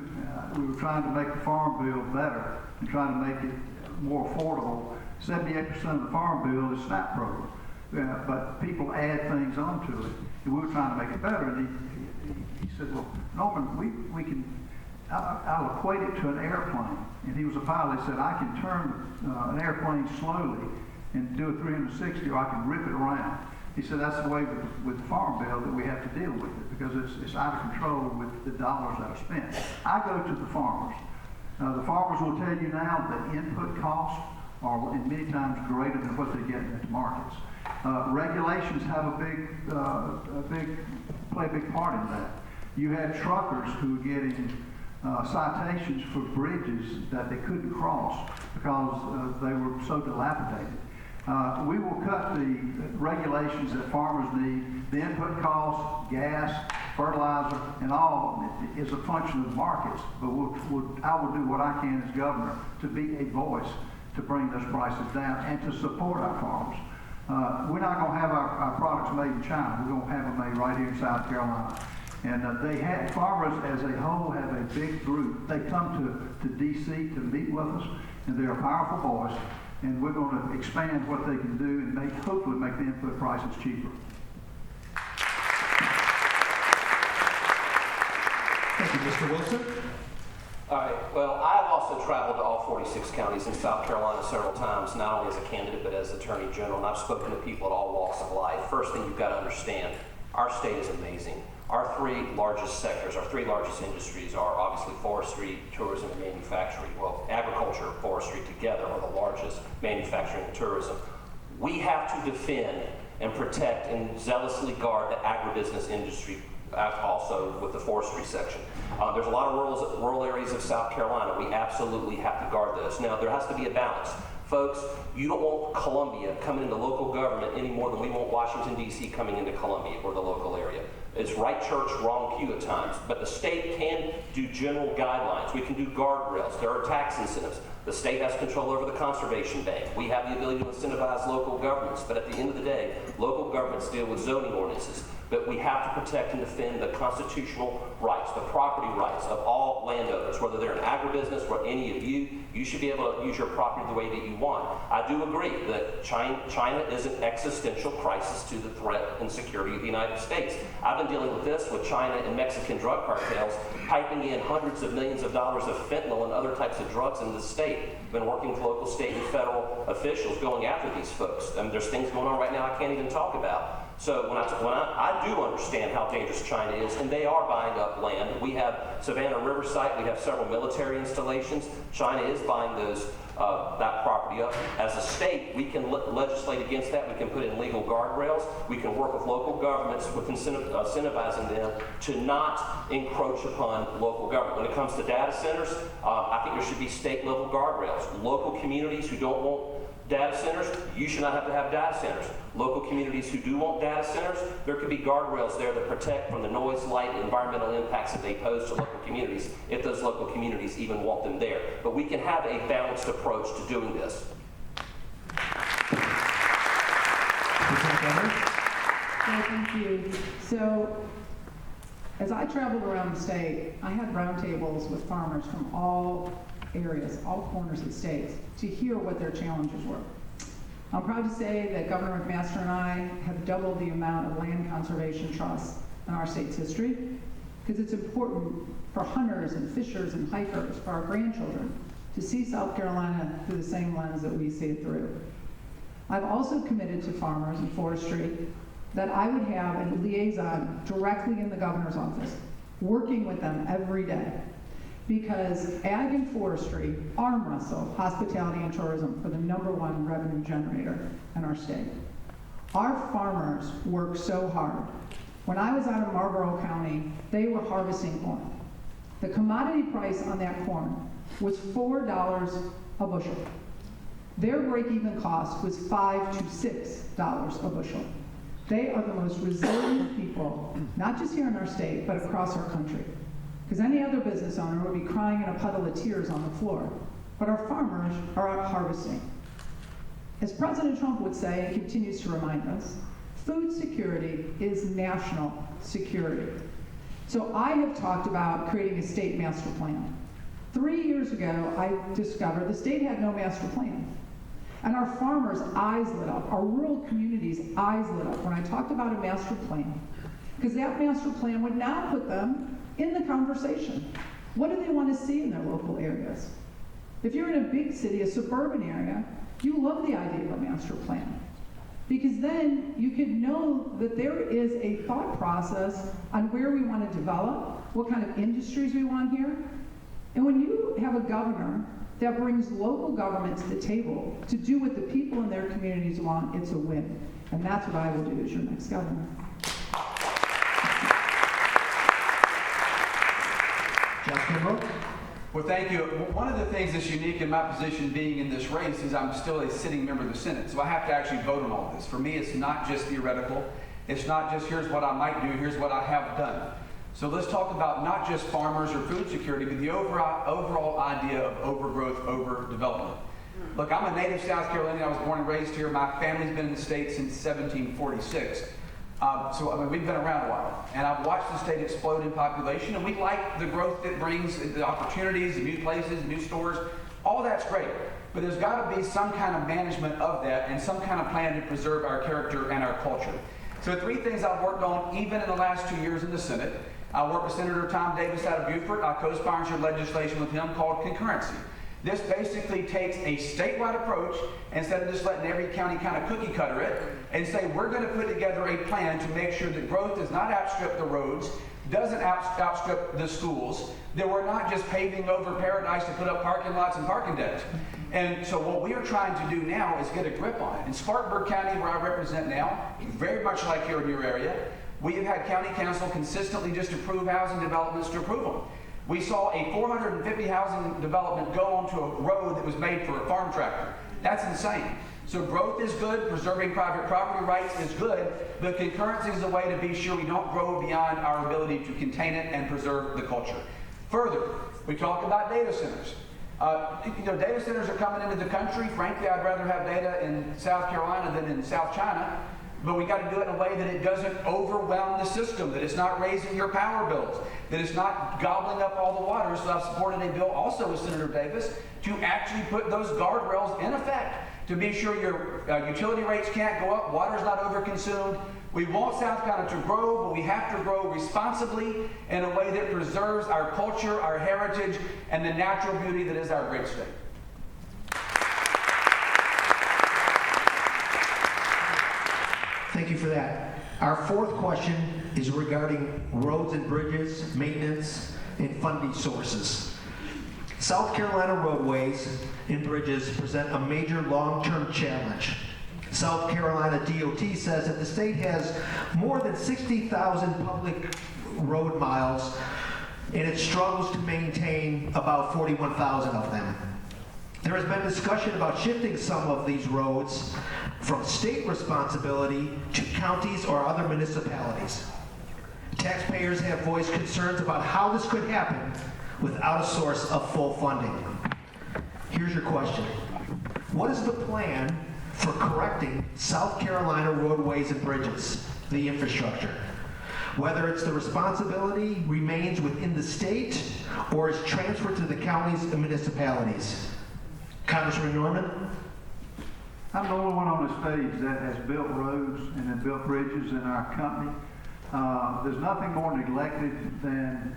We were trying to make the farm bill better and trying to make it more affordable. 78% of the farm bill is SNAP program, but people add things onto it. And we were trying to make it better. And he said, well, Norman, we can, I'll equate it to an airplane. And he was a pilot. He said, I can turn an airplane slowly and do a 360, or I can rip it around. He said that's the way with the farm bill that we have to deal with it, because it's out of control with the dollars that are spent. I go to the farmers. The farmers will tell you now that input costs are many times greater than what they're getting at the markets. Regulations have play a big part in that. You had truckers who were getting citations for bridges that they couldn't cross because they were so dilapidated. We will cut the regulations that farmers need. The input costs, gas, fertilizer, and all is a function of the markets. But I will do what I can as governor to be a voice to bring those prices down and to support our farmers. We're not going to have our products made in China. We're going to have them made right here in South Carolina. And farmers as a whole have a big group. They come to D.C. to meet with us, and they're a powerful voice. And we're going to expand what they can do and hopefully make the input prices cheaper. Thank you, Mr. Wilson. All right, well, I've also traveled to all 46 counties in South Carolina several times, not only as a candidate, but as Attorney General, and I've spoken to people at all walks of life. First thing you've got to understand, our state is amazing. Our three largest sectors, our three largest industries are obviously forestry, tourism, and manufacturing. Well, agriculture and forestry together are the largest, manufacturing and tourism. We have to defend and protect and zealously guard the agribusiness industry, also with the forestry section. There's a lot of rural areas of South Carolina. We absolutely have to guard those. Now, there has to be a balance. Folks, you don't want Columbia coming into local government any more than we want Washington, D.C. coming into Columbia or the local area. It's right church, wrong pew at times. But the state can do general guidelines. We can do guardrails. There are tax incentives. The state has control over the conservation bank. We have the ability to incentivize local governments. But at the end of the day, local governments deal with zoning ordinances. But we have to protect and defend the constitutional rights, the property rights of all landowners, whether they're an agribusiness or any of you. You should be able to use your property the way that you want. I do agree that China is an existential crisis to the threat and security of the United States. I've been dealing with this with China and Mexican drug cartels piping in hundreds of millions of dollars of fentanyl and other types of drugs into the state. I've been working with local, state, and federal officials going after these folks. There's things going on right now I can't even talk about. So when I do understand how dangerous China is, and they are buying up land. We have Savannah River Site, we have several military installations. China is buying those that property up. As a state, we can legislate against that. We can put in legal guardrails. We can work with local governments with incentivizing them to not encroach upon local government. When it comes to data centers, I think there should be state-level guardrails. Local communities who don't want data centers, you should not have to have data centers. Local communities who do want data centers, there could be guardrails there that protect from the noise, light, and environmental impacts that they pose to local communities, if those local communities even want them there. But we can have a balanced approach to doing this. Thank you. So, as I traveled around the state, I had roundtables with farmers from all areas, all corners of the state, to hear what their challenges were. I'm proud to say that Governor McMaster and I have doubled the amount of land conservation trusts in our state's history, because it's important for hunters and fishers and hikers, for our grandchildren, to see South Carolina through the same lens that we see it through. I've also committed to farmers and forestry that I would have a liaison directly in the governor's office, working with them every day. Because ag and forestry arm wrestle hospitality and tourism for the #1 revenue generator in our state. Our farmers work so hard. When I was out of Marlborough County, they were harvesting corn. The commodity price on that corn was $4 a bushel. Their break-even cost was $5 to $6 a bushel. They are the most resilient people, not just here in our state, but across our country. Because any other business owner would be crying in a puddle of tears on the floor. But our farmers are out harvesting. As President Trump would say, and continues to remind us, food security is national security. So I have talked about creating a state master plan. 3 years ago, I discovered the state had no master plan. And our farmers' eyes lit up, our rural communities' eyes lit up when I talked about a master plan. Because that master plan would now put them in the conversation. What do they want to see in their local areas? If you're in a big city, a suburban area, you love the idea of a master plan. Because then you can know that there is a thought process on where we want to develop, what kind of industries we want here. And when you have a governor that brings local government to the table to do what the people in their communities want, it's a win. And that's what I will do as your next governor. Well, thank you. One of the things that's unique in my position being in this race is I'm still a sitting member of the Senate, so I have to actually vote on all this. For me, it's not just theoretical. It's not just here's what I might do, here's what I have done. So let's talk about not just farmers or food security, but the overall idea of overgrowth, overdevelopment. Look, I'm a native South Carolinian. I was born and raised here. My family's been in the state since 1746. We've been around a while, and I've watched the state explode in population, and we like the growth it brings, the opportunities, the new places, the new stores. All that's great, but there's got to be some kind of management of that and some kind of plan to preserve our character and our culture. So 3 things I've worked on even in the last 2 years in the Senate. I worked with Senator Tom Davis out of Beaufort. I co-sponsored legislation with him called concurrency. This basically takes a statewide approach instead of just letting every county kind of cookie cutter it and say we're going to put together a plan to make sure that growth does not outstrip the roads, doesn't outstrip the schools, that we're not just paving over paradise to put up parking lots and parking decks. And so what we are trying to do now is get a grip on it. In Spartanburg County, where I represent now, very much like here in your area, we have had county council consistently just approve housing developments to approve them. We saw a 450 housing development go onto a road that was made for a farm tractor. That's insane. So growth is good, preserving private property rights is good, but concurrency is a way to be sure we don't grow beyond our ability to contain it and preserve the culture. Further, we talk about data centers. Data centers are coming into the country. Frankly, I'd rather have data in South Carolina than in South China. But we got to do it in a way that it doesn't overwhelm the system, that it's not raising your power bills, that it's not gobbling up all the water. So I've supported a bill also with Senator Davis to actually put those guardrails in effect to be sure your utility rates can't go up, water's not overconsumed. We want South Carolina to grow, but we have to grow responsibly in a way that preserves our culture, our heritage, and the natural beauty that is our great state. Thank you for that. Our fourth question is regarding roads and bridges, maintenance, and funding sources. South Carolina roadways and bridges present a major long-term challenge. South Carolina DOT says that the state has more than 60,000 public road miles, and it struggles to maintain about 41,000 of them. There has been discussion about shifting some of these roads from state responsibility to counties or other municipalities. Taxpayers have voiced concerns about how this could happen without a source of full funding. Here's your question. What is the plan for correcting South Carolina roadways and bridges, the infrastructure? Whether it's the responsibility remains within the state or is transferred to the counties and municipalities. Congressman Norman? I'm the only one on the stage that has built roads and has built bridges in our company. There's nothing more neglected than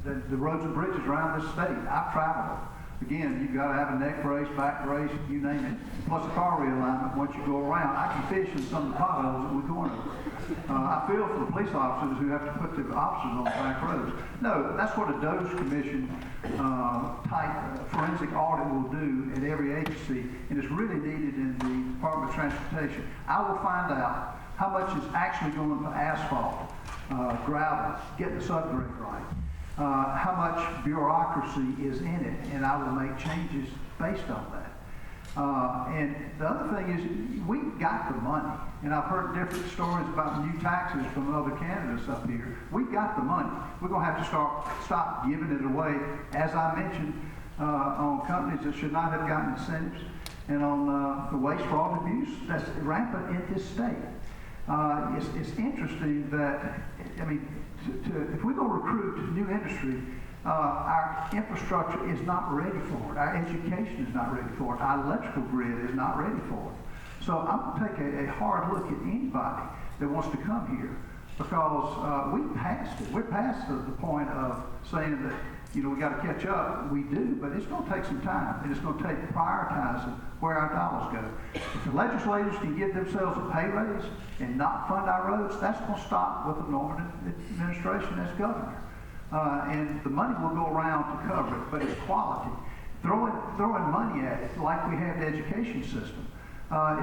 the roads and bridges around this state. I've traveled. Again, you've got to have a neck brace, back brace, you name it, plus a car realignment once you go around. I can fish in some of the potholes that we're going over. I feel for the police officers who have to put the officers on back roads. No, that's what a DOJ commission type forensic audit will do at every agency, and it's really needed in the Department of Transportation. I will find out how much is actually going to asphalt, gravel, getting the subgrade right. How much bureaucracy is in it, and I will make changes based on that. And the other thing is, we've got the money, and I've heard different stories about new taxes from other candidates up here. We've got the money. We're going to have to stop giving it away, as I mentioned, on companies that should not have gotten incentives, and on the waste, fraud, and abuse that's rampant in this state. It's interesting that, I mean, if we're going to recruit new industry, our infrastructure is not ready for it. Our education is not ready for it. Our electrical grid is not ready for it. So I'm going to take a hard look at anybody that wants to come here, because we passed it. We're past the point of saying that, we got to catch up. We do, but it's going to take some time, and it's going to take prioritizing where our dollars go. If the legislators can give themselves a pay raise and not fund our roads, that's going to stop with the Norman administration as governor. And the money will go around to cover it, but it's quality. Throwing money at it like we have the education system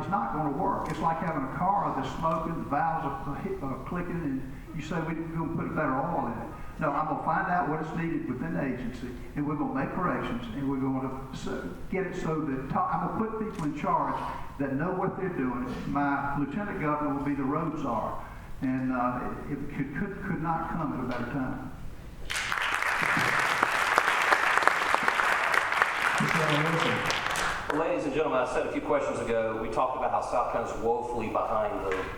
is not going to work. It's like having a car that's smoking, the valves are clicking, and you say we're going to put a better oil in it. No, I'm going to find out what is needed within the agency, and we're going to make corrections, and we're going to get it so that I'm going to put people in charge that know what they're doing. My lieutenant governor will be the road czar, and it could not come at a better time. Ladies and gentlemen, I said a few questions ago, we talked about how South Carolina is woefully behind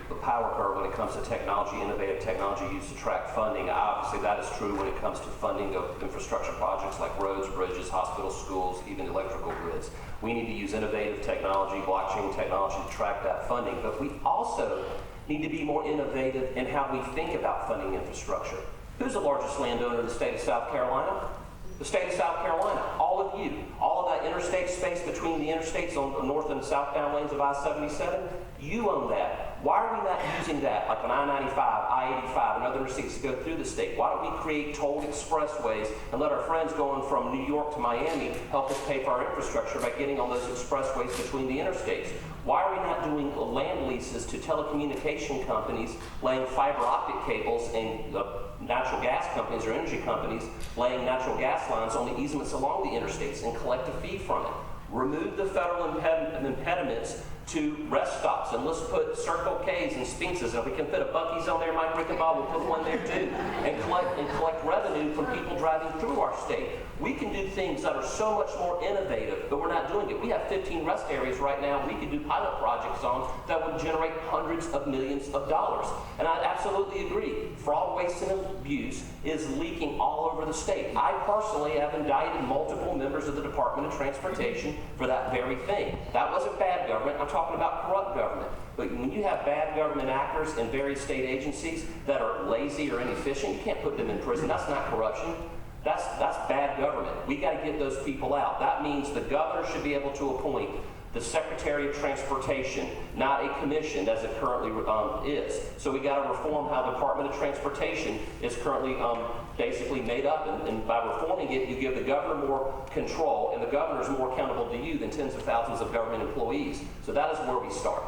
the power curve when it comes to technology, innovative technology used to track funding. Obviously, that is true when it comes to funding of infrastructure projects like roads, bridges, hospitals, schools, even electrical grids. We need to use innovative technology, blockchain technology to track that funding, but we also need to be more innovative in how we think about funding infrastructure. Who's the largest landowner in the state of South Carolina? The state of South Carolina, all of you, all of that interstate space between the interstates on the north and southbound lanes of I-77, you own that. Why are we not using that, like on I-95, I-85, and other interstates to go through the state? Why don't we create tolled expressways and let our friends going from New York to Miami help us pay for our infrastructure by getting on those expressways between the interstates? Why are we not doing land leases to telecommunication companies laying fiber optic cables and natural gas companies or energy companies laying natural gas lines on the easements along the interstates and collect a fee from it? Remove the federal impediments to rest stops, and let's put Circle K's and Sphinxes, and if we can put a Buc-ee's on there, Mike Rickenbaugh will put one there too, and collect revenue from people driving through our state. We can do things that are so much more innovative, but we're not doing it. We have 15 rest areas right now we could do pilot projects on that would generate hundreds of millions of dollars. And I absolutely agree. Fraud, waste, and abuse is leaking all over the state. I personally have indicted multiple members of the Department of Transportation for that very thing. That wasn't bad government. I'm talking about corrupt government. But when you have bad government actors in various state agencies that are lazy or inefficient, you can't put them in prison. That's not corruption. That's bad government. We got to get those people out. That means the governor should be able to appoint the Secretary of Transportation, not a commission as it currently is. So we got to reform how the Department of Transportation is currently basically made up. And by reforming it, you give the governor more control, and the governor is more accountable to you than tens of thousands of government employees. So that is where we start.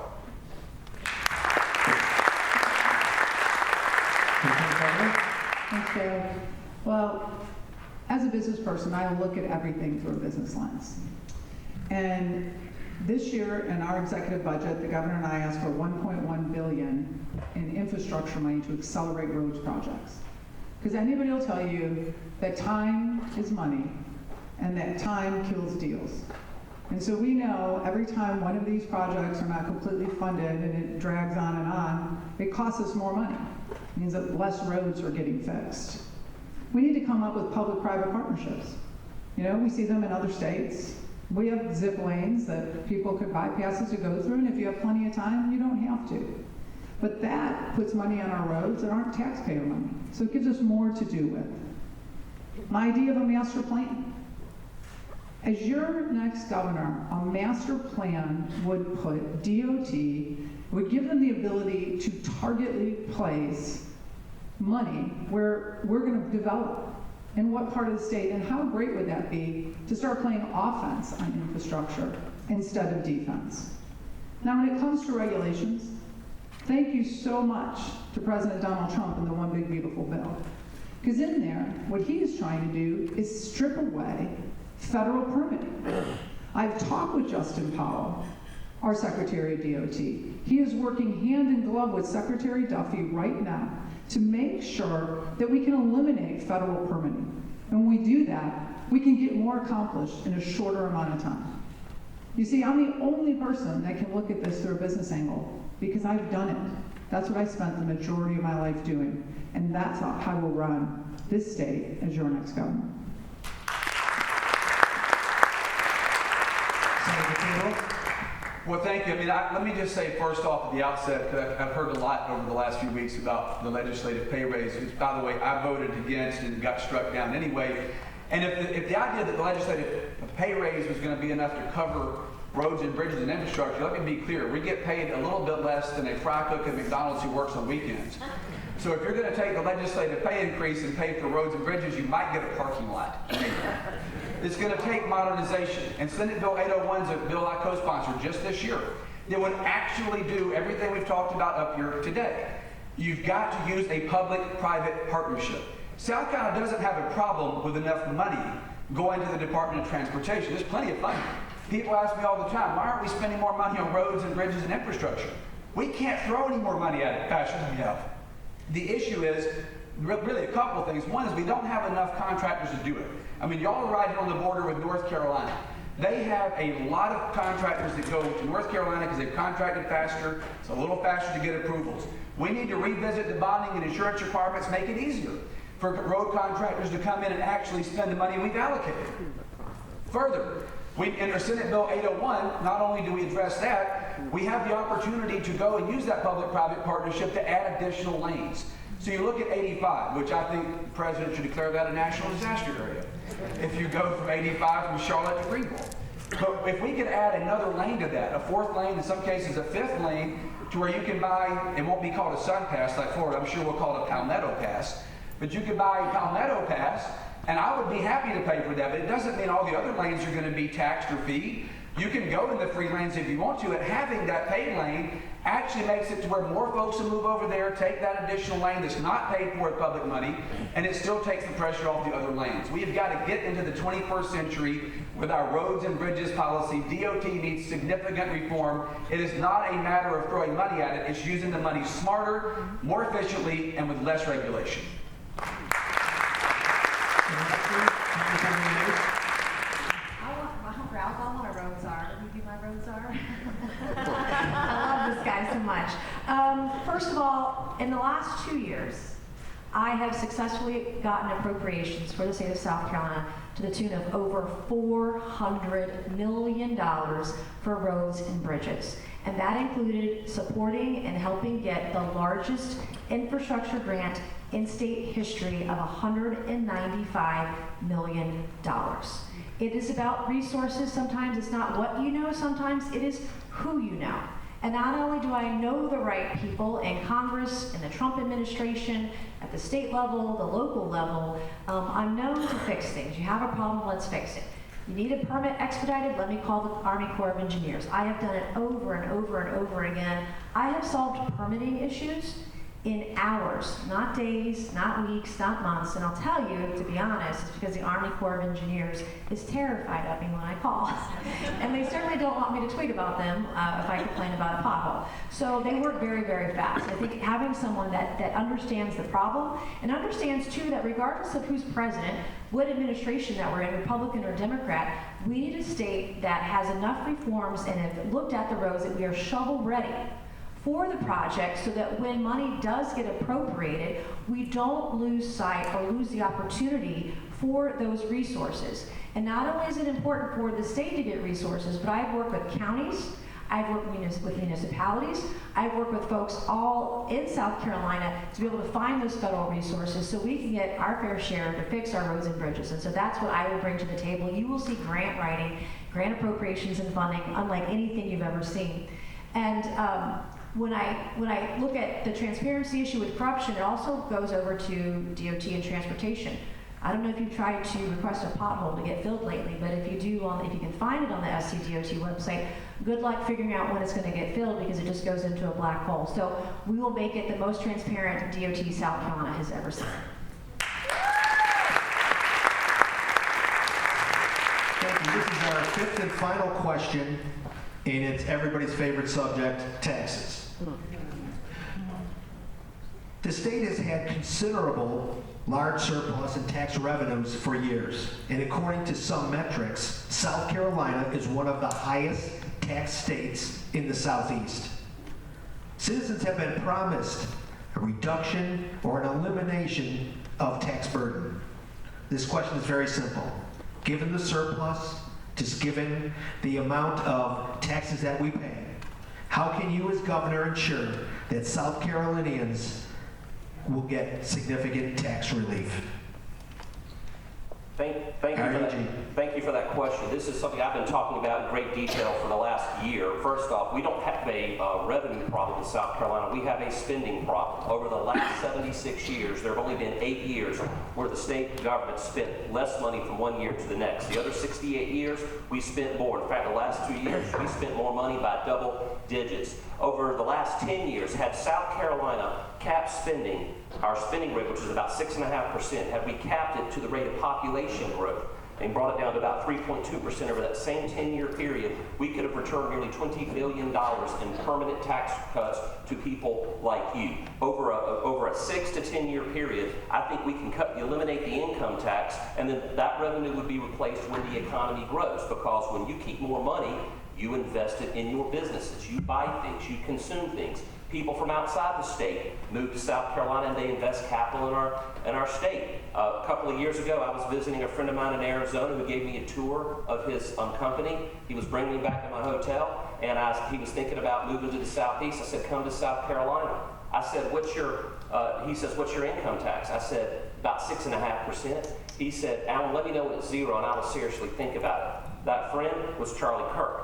Thanks, Dale. Well, as a business person, I look at everything through a business lens. And this year in our executive budget, the governor and I asked for $1.1 billion in infrastructure money to accelerate roads projects. Because anybody will tell you that time is money and that time kills deals. And so we know every time one of these projects are not completely funded and it drags on, it costs us more money. It means that less roads are getting fixed. We need to come up with public-private partnerships. You know, we see them in other states. We have zip lanes that people could bypass to go through, and if you have plenty of time, you don't have to. But that puts money on our roads that aren't taxpayer money. So it gives us more to do with. My idea of a master plan. As your next governor, a master plan would put DOT, would give them the ability to targetedly place money where we're going to develop, in what part of the state, and how great would that be to start playing offense on infrastructure instead of defense. Now, when it comes to regulations, thank you so much to President Donald Trump and the One Big Beautiful Bill. Because in there, what he is trying to do is strip away federal permitting. I've talked with Justin Powell, our Secretary of DOT. He is working hand in glove with Secretary Duffy right now to make sure that we can eliminate federal permitting. And when we do that, we can get more accomplished in a shorter amount of time. You see, I'm the only person that can look at this through a business angle because I've done it. That's what I spent the majority of my life doing. And that's how we'll run this state as your next governor. Well, thank you. I mean, let me just say first off at the outset, because I've heard a lot over the last few weeks about the legislative pay raise, which, by the way, I voted against and got struck down anyway. And if the idea that the legislative pay raise was going to be enough to cover roads and bridges and infrastructure, let me be clear. We get paid a little bit less than a fry cook at McDonald's who works on weekends. So if you're going to take the legislative pay increase and pay for roads and bridges, you might get a parking lot. It's going to take modernization. And Senate Bill 801 is a bill I co-sponsored just this year that would actually do everything we've talked about up here today. You've got to use a public-private partnership. South Carolina doesn't have a problem with enough money going to the Department of Transportation. There's plenty of funding. People ask me all the time, why aren't we spending more money on roads and bridges and infrastructure? We can't throw any more money at it faster than we have. The issue is really a couple of things. One is we don't have enough contractors to do it. I mean, y'all are right here on the border with North Carolina. They have a lot of contractors that go to North Carolina because they've contracted faster. It's a little faster to get approvals. We need to revisit the bonding and insurance requirements, make it easier for road contractors to come in and actually spend the money we've allocated. Further, in Senate Bill 801, not only do we address that, we have the opportunity to go and use that public-private partnership to add additional lanes. So you look at 85, which I think the president should declare that a national disaster area. If you go from 85 from Charlotte to Greenville. But if we could add another lane to that, a fourth lane, in some cases a fifth lane, to where you can buy, it won't be called a Sun Pass like Florida, I'm sure we'll call it a Palmetto Pass, but you could buy a Palmetto Pass, and I would be happy to pay for that, but it doesn't mean all the other lanes are going to be taxed or feed. You can go in the free lanes if you want to, and having that paid lane actually makes it to where more folks will move over there, take that additional lane that's not paid for with public money, and it still takes the pressure off the other lanes. We have got to get into the 21st century with our roads and bridges policy. DOT needs significant reform. It is not a matter of throwing money at it, it's using the money smarter, more efficiently, and with less regulation. How my roads are. Let me do my roads are. I love this guy so much. First of all, in the last 2 years, I have successfully gotten appropriations for the state of South Carolina to the tune of over $400 million for roads and bridges. And that included supporting and helping get the largest infrastructure grant in state history of $195 million. It is about resources. Sometimes it's not what you know, sometimes it is who you know. And not only do I know the right people in Congress, in the Trump administration, at the state level, the local level, I'm known to fix things. You have a problem, let's fix it. You need a permit expedited, let me call the Army Corps of Engineers. I have done it over and over and over again. I have solved permitting issues in hours, not days, not weeks, not months. And I'll tell you, to be honest, it's because the Army Corps of Engineers is terrified of me when I call. And they certainly don't want me to tweet about them if I complain about a pothole. So they work very, very fast. I think having someone that understands the problem and understands, too, that regardless of who's president, what administration that we're in, Republican or Democrat, we need a state that has enough reforms and have looked at the roads that we are shovel ready for the project, so that when money does get appropriated, we don't lose sight or lose the opportunity for those resources. And not only is it important for the state to get resources, but I've worked with counties, I've worked with municipalities, I've worked with folks all in South Carolina to be able to find those federal resources so we can get our fair share to fix our roads and bridges. And so that's what I will bring to the table. You will see grant writing, grant appropriations and funding unlike anything you've ever seen. And when I look at the transparency issue with corruption, it also goes over to DOT and transportation. I don't know if you've tried to request a pothole to get filled lately, but if you do, if you can find it on the SCDOT website, good luck figuring out when it's going to get filled, because it just goes into a black hole. So we will make it the most transparent DOT South Carolina has ever seen. Thank you. This is our fifth and final question, and it's everybody's favorite subject, taxes. The state has had considerable large surplus in tax revenues for years, and according to some metrics, South Carolina is one of the highest tax states in the Southeast. Citizens have been promised a reduction or an elimination of tax burden. This question is very simple. Given the surplus, just given the amount of taxes that we pay, how can you as governor ensure that South Carolinians will get significant tax relief? Thank you for that question. This is something I've been talking about in great detail for the last year. First off, we don't have a revenue problem in South Carolina. We have a spending problem. Over the last 76 years, there have only been 8 years where the state government spent less money from one year to the next. The other 68 years, we spent more. In fact, the last 2 years, we spent more money by double digits. Over the last 10 years, had South Carolina capped spending, our spending rate, which is about 6.5%, had we capped it to the rate of population growth and brought it down to about 3.2% over that same 10-year period, we could have returned nearly $20 billion in permanent tax cuts to people like you. Over a 6 to 10 year period, I think we can eliminate the income tax, and then that revenue would be replaced when the economy grows, because when you keep more money, you invest it in your businesses, you buy things, you consume things. People from outside the state move to South Carolina and they invest capital in our state. A couple of years ago, I was visiting a friend of mine in Arizona who gave me a tour of his company. He was bringing me back to my hotel, and he was thinking about moving to the Southeast. I said, come to South Carolina. I said, he says, what's your income tax? I said, about 6.5%. He said, Alan, let me know when it's zero, and I will seriously think about it. That friend was Charlie Kirk.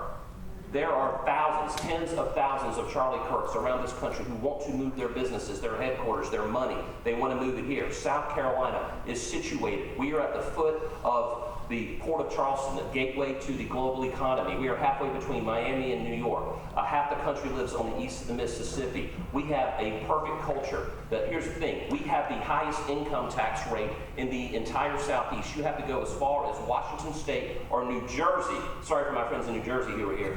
There are thousands, tens of thousands of Charlie Kirks around this country who want to move their businesses, their headquarters, their money. They want to move it here. South Carolina is situated. We are at the foot of the Port of Charleston, the gateway to the global economy. We are halfway between Miami and New York. Half the country lives on the east of the Mississippi. We have a perfect culture. But here's the thing, we have the highest income tax rate in the entire Southeast. You have to go as far as Washington State or New Jersey, sorry for my friends in New Jersey who are here,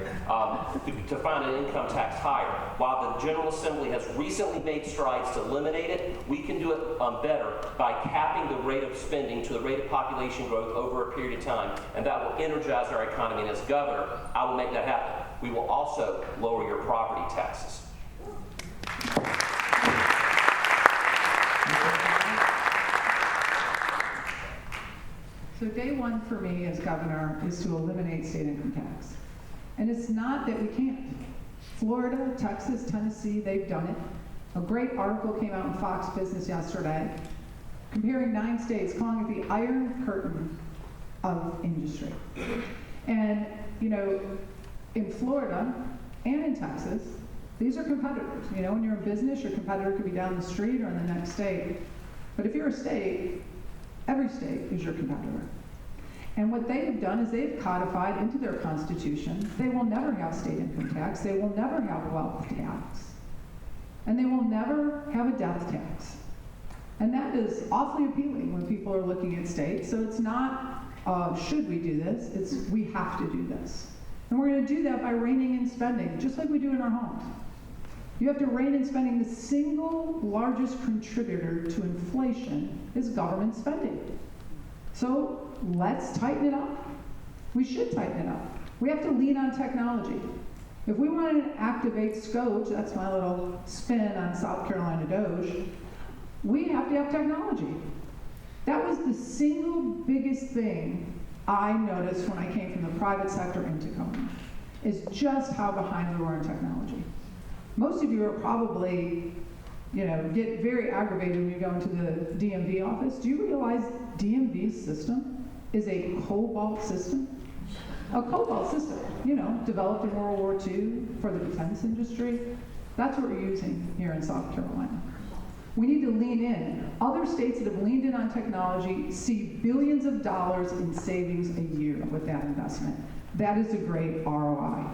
to find an income tax higher. While the General Assembly has recently made strides to eliminate it, we can do it better by capping the rate of spending to the rate of population growth over a period of time, and that will energize our economy. And as governor, I will make that happen. We will also lower your property taxes. So day one for me as governor is to eliminate state income tax. And it's not that we can't. Florida, Texas, Tennessee, they've done it. A great article came out in Fox Business yesterday comparing 9 states, calling it the Iron Curtain of industry. And, you know, in Florida and in Texas, these are competitors. You know, when you're in business, your competitor could be down the street or in the next state. But if you're a state, every state is your competitor. And what they have done is they've codified into their constitution, they will never have state income tax, they will never have wealth tax, and they will never have a death tax. And that is awfully appealing when people are looking at states. So it's not, should we do this? It's we have to do this. And we're going to do that by reining in spending, just like we do in our homes. You have to rein in spending. The single largest contributor to inflation is government spending. So let's tighten it up. We should tighten it up. We have to lean on technology. If we want to activate SCOTUS, that's my little spin on South Carolina Doge, we have to have technology. That was the single biggest thing I noticed when I came from the private sector into government, is just how behind we were in technology. Most of you are probably, you know, get very aggravated when you go into the DMV office. Do you realize DMV's system is a COBOL system? A COBOL system, you know, developed in World War II for the defense industry. That's what we're using here in South Carolina. We need to lean in. Other states that have leaned in on technology see billions of dollars in savings a year with that investment. That is a great ROI.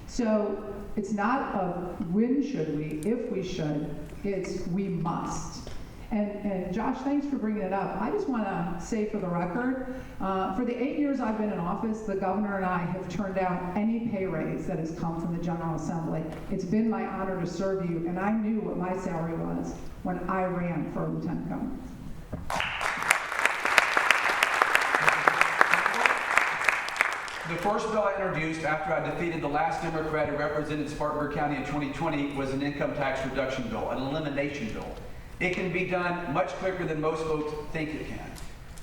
So it's not a when should we, if we should, it's we must. And Josh, thanks for bringing it up. I just want to say for the record, for the 8 years I've been in office, the governor and I have turned down any pay raise that has come from the General Assembly. It's been my honor to serve you, and I knew what my salary was when I ran for lieutenant governor. The first bill I introduced after I defeated the last Democrat who represented Spartanburg County in 2020 was an income tax reduction bill, an elimination bill. It can be done much quicker than most folks think it can.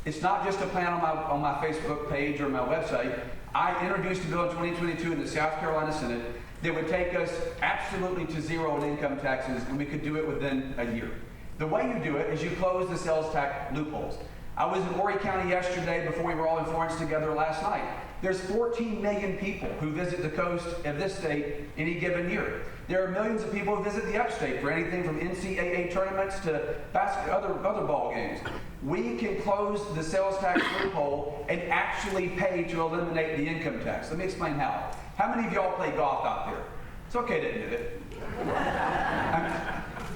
It's not just a plan on my Facebook page or my website. I introduced a bill in 2022 in the South Carolina Senate that would take us absolutely to zero in income taxes, and we could do it within a year. The way you do it is you close the sales tax loopholes. I was in Horry County yesterday before we were all in Florence together last night. There's 14 million people who visit the coast of this state any given year. There are millions of people who visit the upstate for anything from NCAA tournaments to other ball games. We can close the sales tax loophole and actually pay to eliminate the income tax. Let me explain how. How many of y'all play golf out there? It's okay to admit it.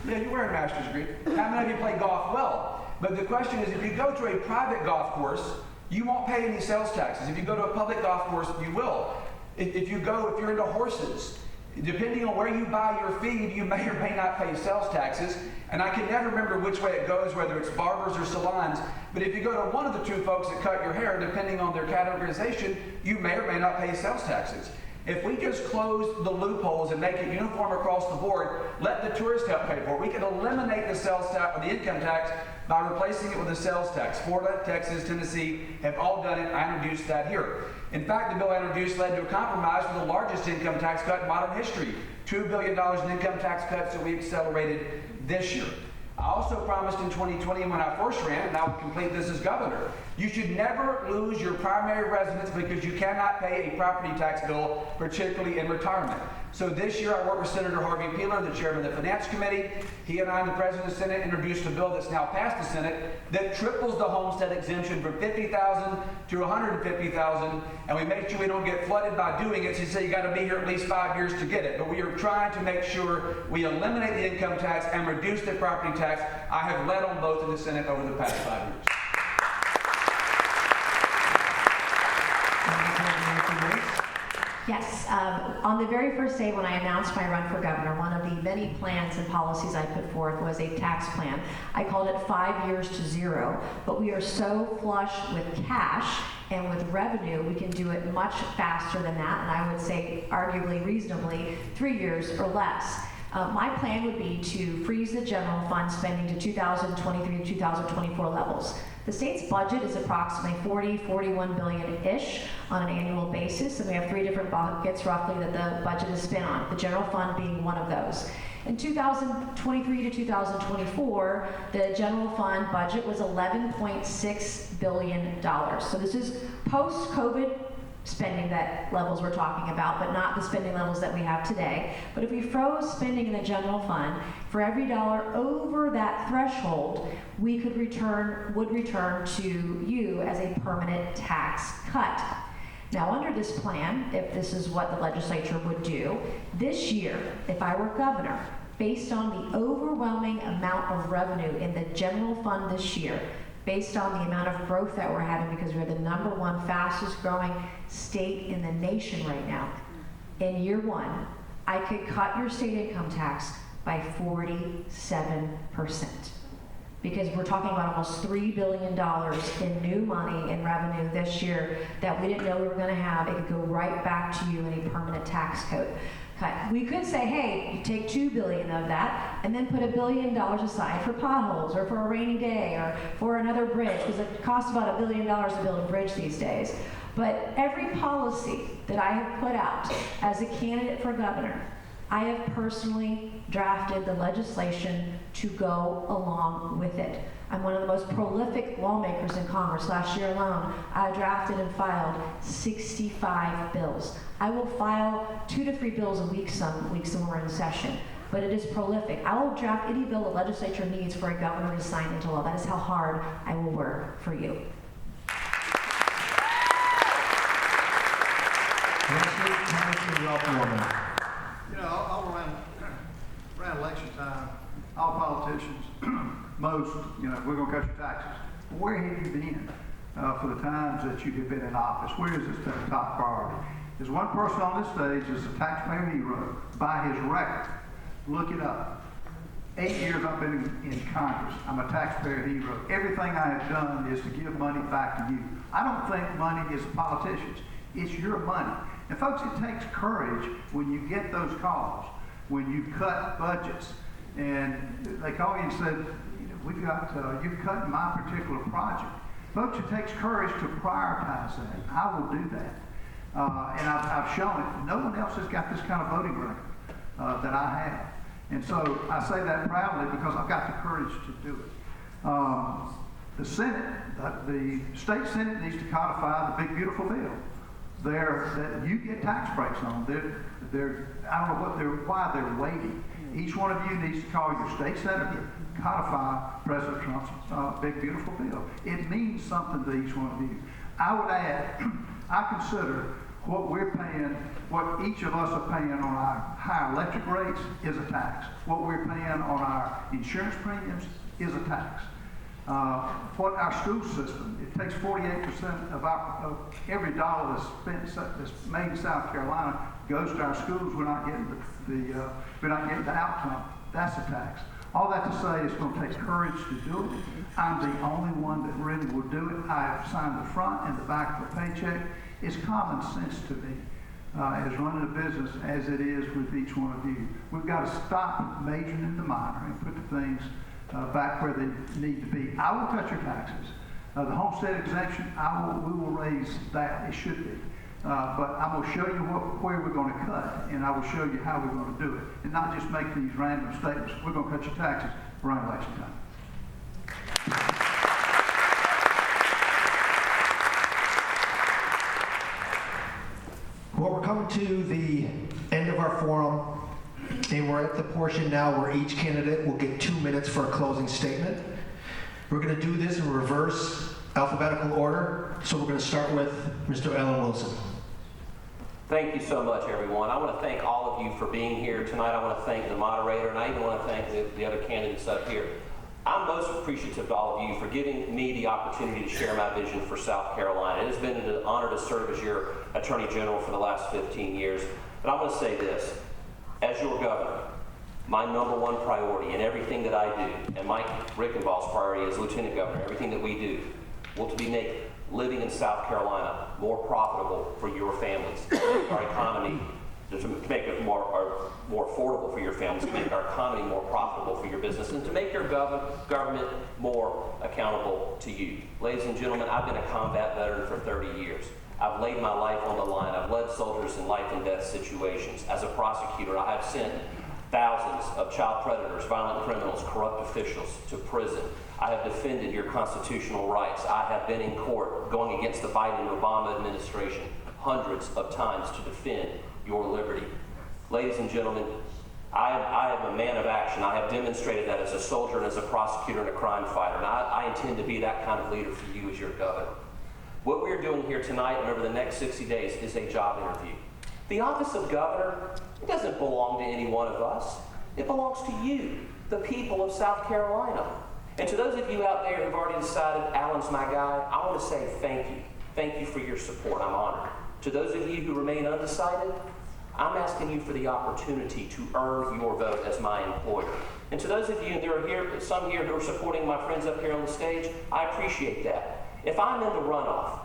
Yeah, you wear a master's degree. How many of you play golf well? But the question is, if you go to a private golf course, you won't pay any sales taxes. If you go to a public golf course, you will. If you're into horses, depending on where you buy your feed, you may or may not pay sales taxes. And I can never remember which way it goes, whether it's barbers or salons. But if you go to one of the two folks that cut your hair, depending on their categorization, you may or may not pay sales taxes. If we just close the loopholes and make it uniform across the board, let the tourist help pay for it. We can eliminate the sales tax or the income tax by replacing it with a sales tax. Florida, Texas, Tennessee have all done it. I introduced that here. In fact, the bill I introduced led to a compromise for the largest income tax cut in modern history. $2 billion in income tax cuts that we accelerated this year. I also promised in 2020 when I first ran, and I would complete this as governor, You should never lose your primary residence because you cannot pay a property tax bill, particularly in retirement. So this year I worked with Senator Harvey Peeler, the chairman of the Finance Committee. He and I and the President of the Senate introduced a bill that's now passed the Senate that triples the homestead exemption from $50,000 to $150,000, and we make sure we don't get flooded by doing it. So you say you got to be here at least 5 years to get it. But we are trying to make sure we eliminate the income tax and reduce the property tax. I have led on both in the Senate over the past 5 years. Yes, on the very first day when I announced my run for governor, one of the many plans and policies I put forth was a tax plan. I called it 5 years to zero, but we are so flush with cash and with revenue, we can do it much faster than that, and I would say arguably reasonably 3 years or less. My plan would be to freeze the general fund spending to 2023 to 2024 levels. The state's budget is approximately 41 billion-ish on an annual basis, and we have 3 different buckets roughly that the budget is spent on, the general fund being one of those. In 2023 to 2024, the general fund budget was $11.6 billion. So this is post-COVID spending that levels we're talking about, but not the spending levels that we have today. But if we froze spending in the general fund, for every dollar over that threshold, we would return to you as a permanent tax cut. Now, under this plan, if this is what the legislature would do, this year, if I were governor, based on the overwhelming amount of revenue in the general fund this year, based on the amount of growth that we're having, because we're the #1 fastest growing state in the nation right now, in year 1, I could cut your state income tax by 47%. Because we're talking about almost $3 billion in new money in revenue this year that we didn't know we were going to have. It could go right back to you in a permanent tax cut. We could say, hey, you take $2 billion of that and then put $1 billion aside for potholes or for a rainy day or for another bridge, because it costs about $1 billion to build a bridge these days. But every policy that I have put out as a candidate for governor, I have personally drafted the legislation to go along with it. I'm one of the most prolific lawmakers in Congress. Last year alone, I drafted and filed 65 bills. I will file 2 to 3 bills a week some weeks when we're in session, but it is prolific. I will draft any bill the legislature needs for a governor to sign into law. That is how hard I will work for you. You know, all around election time, all politicians, most, you know, we're going to cut your taxes. Where have you been for the times that you have been in office? Where is this the top priority? There's one person on this stage that's a taxpayer hero by his record. Look it up. 8 years I've been in Congress. I'm a taxpayer hero. Everything I have done is to give money back to you. I don't think money is politicians. It's your money. And folks, it takes courage when you get those calls, when you cut budgets, and they call you and said, we've got, you've cut my particular project. Folks, it takes courage to prioritize that. I will do that. And I've shown it. No one else has got this kind of voting record that I have. And so I say that proudly because I've got the courage to do it. The Senate, the state Senate needs to codify the big beautiful bill. That you get tax breaks on. I don't know why they're waiting. Each one of you needs to call your state senator, codify President Trump's big beautiful bill. It means something to each one of you. I would add, I consider what we're paying, what each of us are paying on our higher electric rates is a tax. What we're paying on our insurance premiums is a tax. What our school system, it takes 48% of every dollar that's made in South Carolina goes to our schools. We're not getting the outcome. That's a tax. All that to say, it's going to take courage to do it. I'm the only one that really will do it. I have signed the front and the back of the paycheck. It's common sense to me as running a business as it is with each one of you. We've got to stop majoring in the minor and put the things back where they need to be. I will cut your taxes. The homestead exemption, we will raise that. It should be. But I'm going to show you where we're going to cut, and I will show you how we're going to do it, and not just make these random statements. We're going to cut your taxes around election time. coming to the end of our forum, and we're at the portion now where each candidate will get 2 minutes for a closing statement. We're going to do this in reverse alphabetical order, so we're going to start with Mr. Alan Wilson. Thank you so much, everyone. I want to thank all of you for being here tonight. I want to thank the moderator, and I even want to thank the other candidates up here. I'm most appreciative to all of you for giving me the opportunity to share my vision for South Carolina. It has been an honor to serve as your Attorney General for the last 15 years. But I'm going to say this. As your governor, my number one priority in everything that I do, and Mike Rickenbaugh's priority as Lieutenant Governor, everything that we do, will to be make living in South Carolina more profitable for your families, to make our economy, to make it more affordable for your families, to make our economy more profitable for your business, and to make your government more accountable to you. Ladies and gentlemen, I've been a combat veteran for 30 years. I've laid my life on the line. I've led soldiers in life and death situations. As a prosecutor, I have sent thousands of child predators, violent criminals, corrupt officials to prison. I have defended your constitutional rights. I have been in court going against the Biden-Obama administration hundreds of times to defend your liberty. Ladies and gentlemen, I am a man of action. I have demonstrated that as a soldier and as a prosecutor and a crime fighter, and I intend to be that kind of leader for you as your governor. What we are doing here tonight and over the next 60 days is a job interview. The office of governor, it doesn't belong to any one of us. It belongs to you, the people of South Carolina. And to those of you out there who've already decided Alan's my guy, I want to say thank you. Thank you for your support. I'm honored. To those of you who remain undecided, I'm asking you for the opportunity to earn your vote as my employer. And to those of you, and there are here, some here who are supporting my friends up here on the stage, I appreciate that. If I'm in the runoff,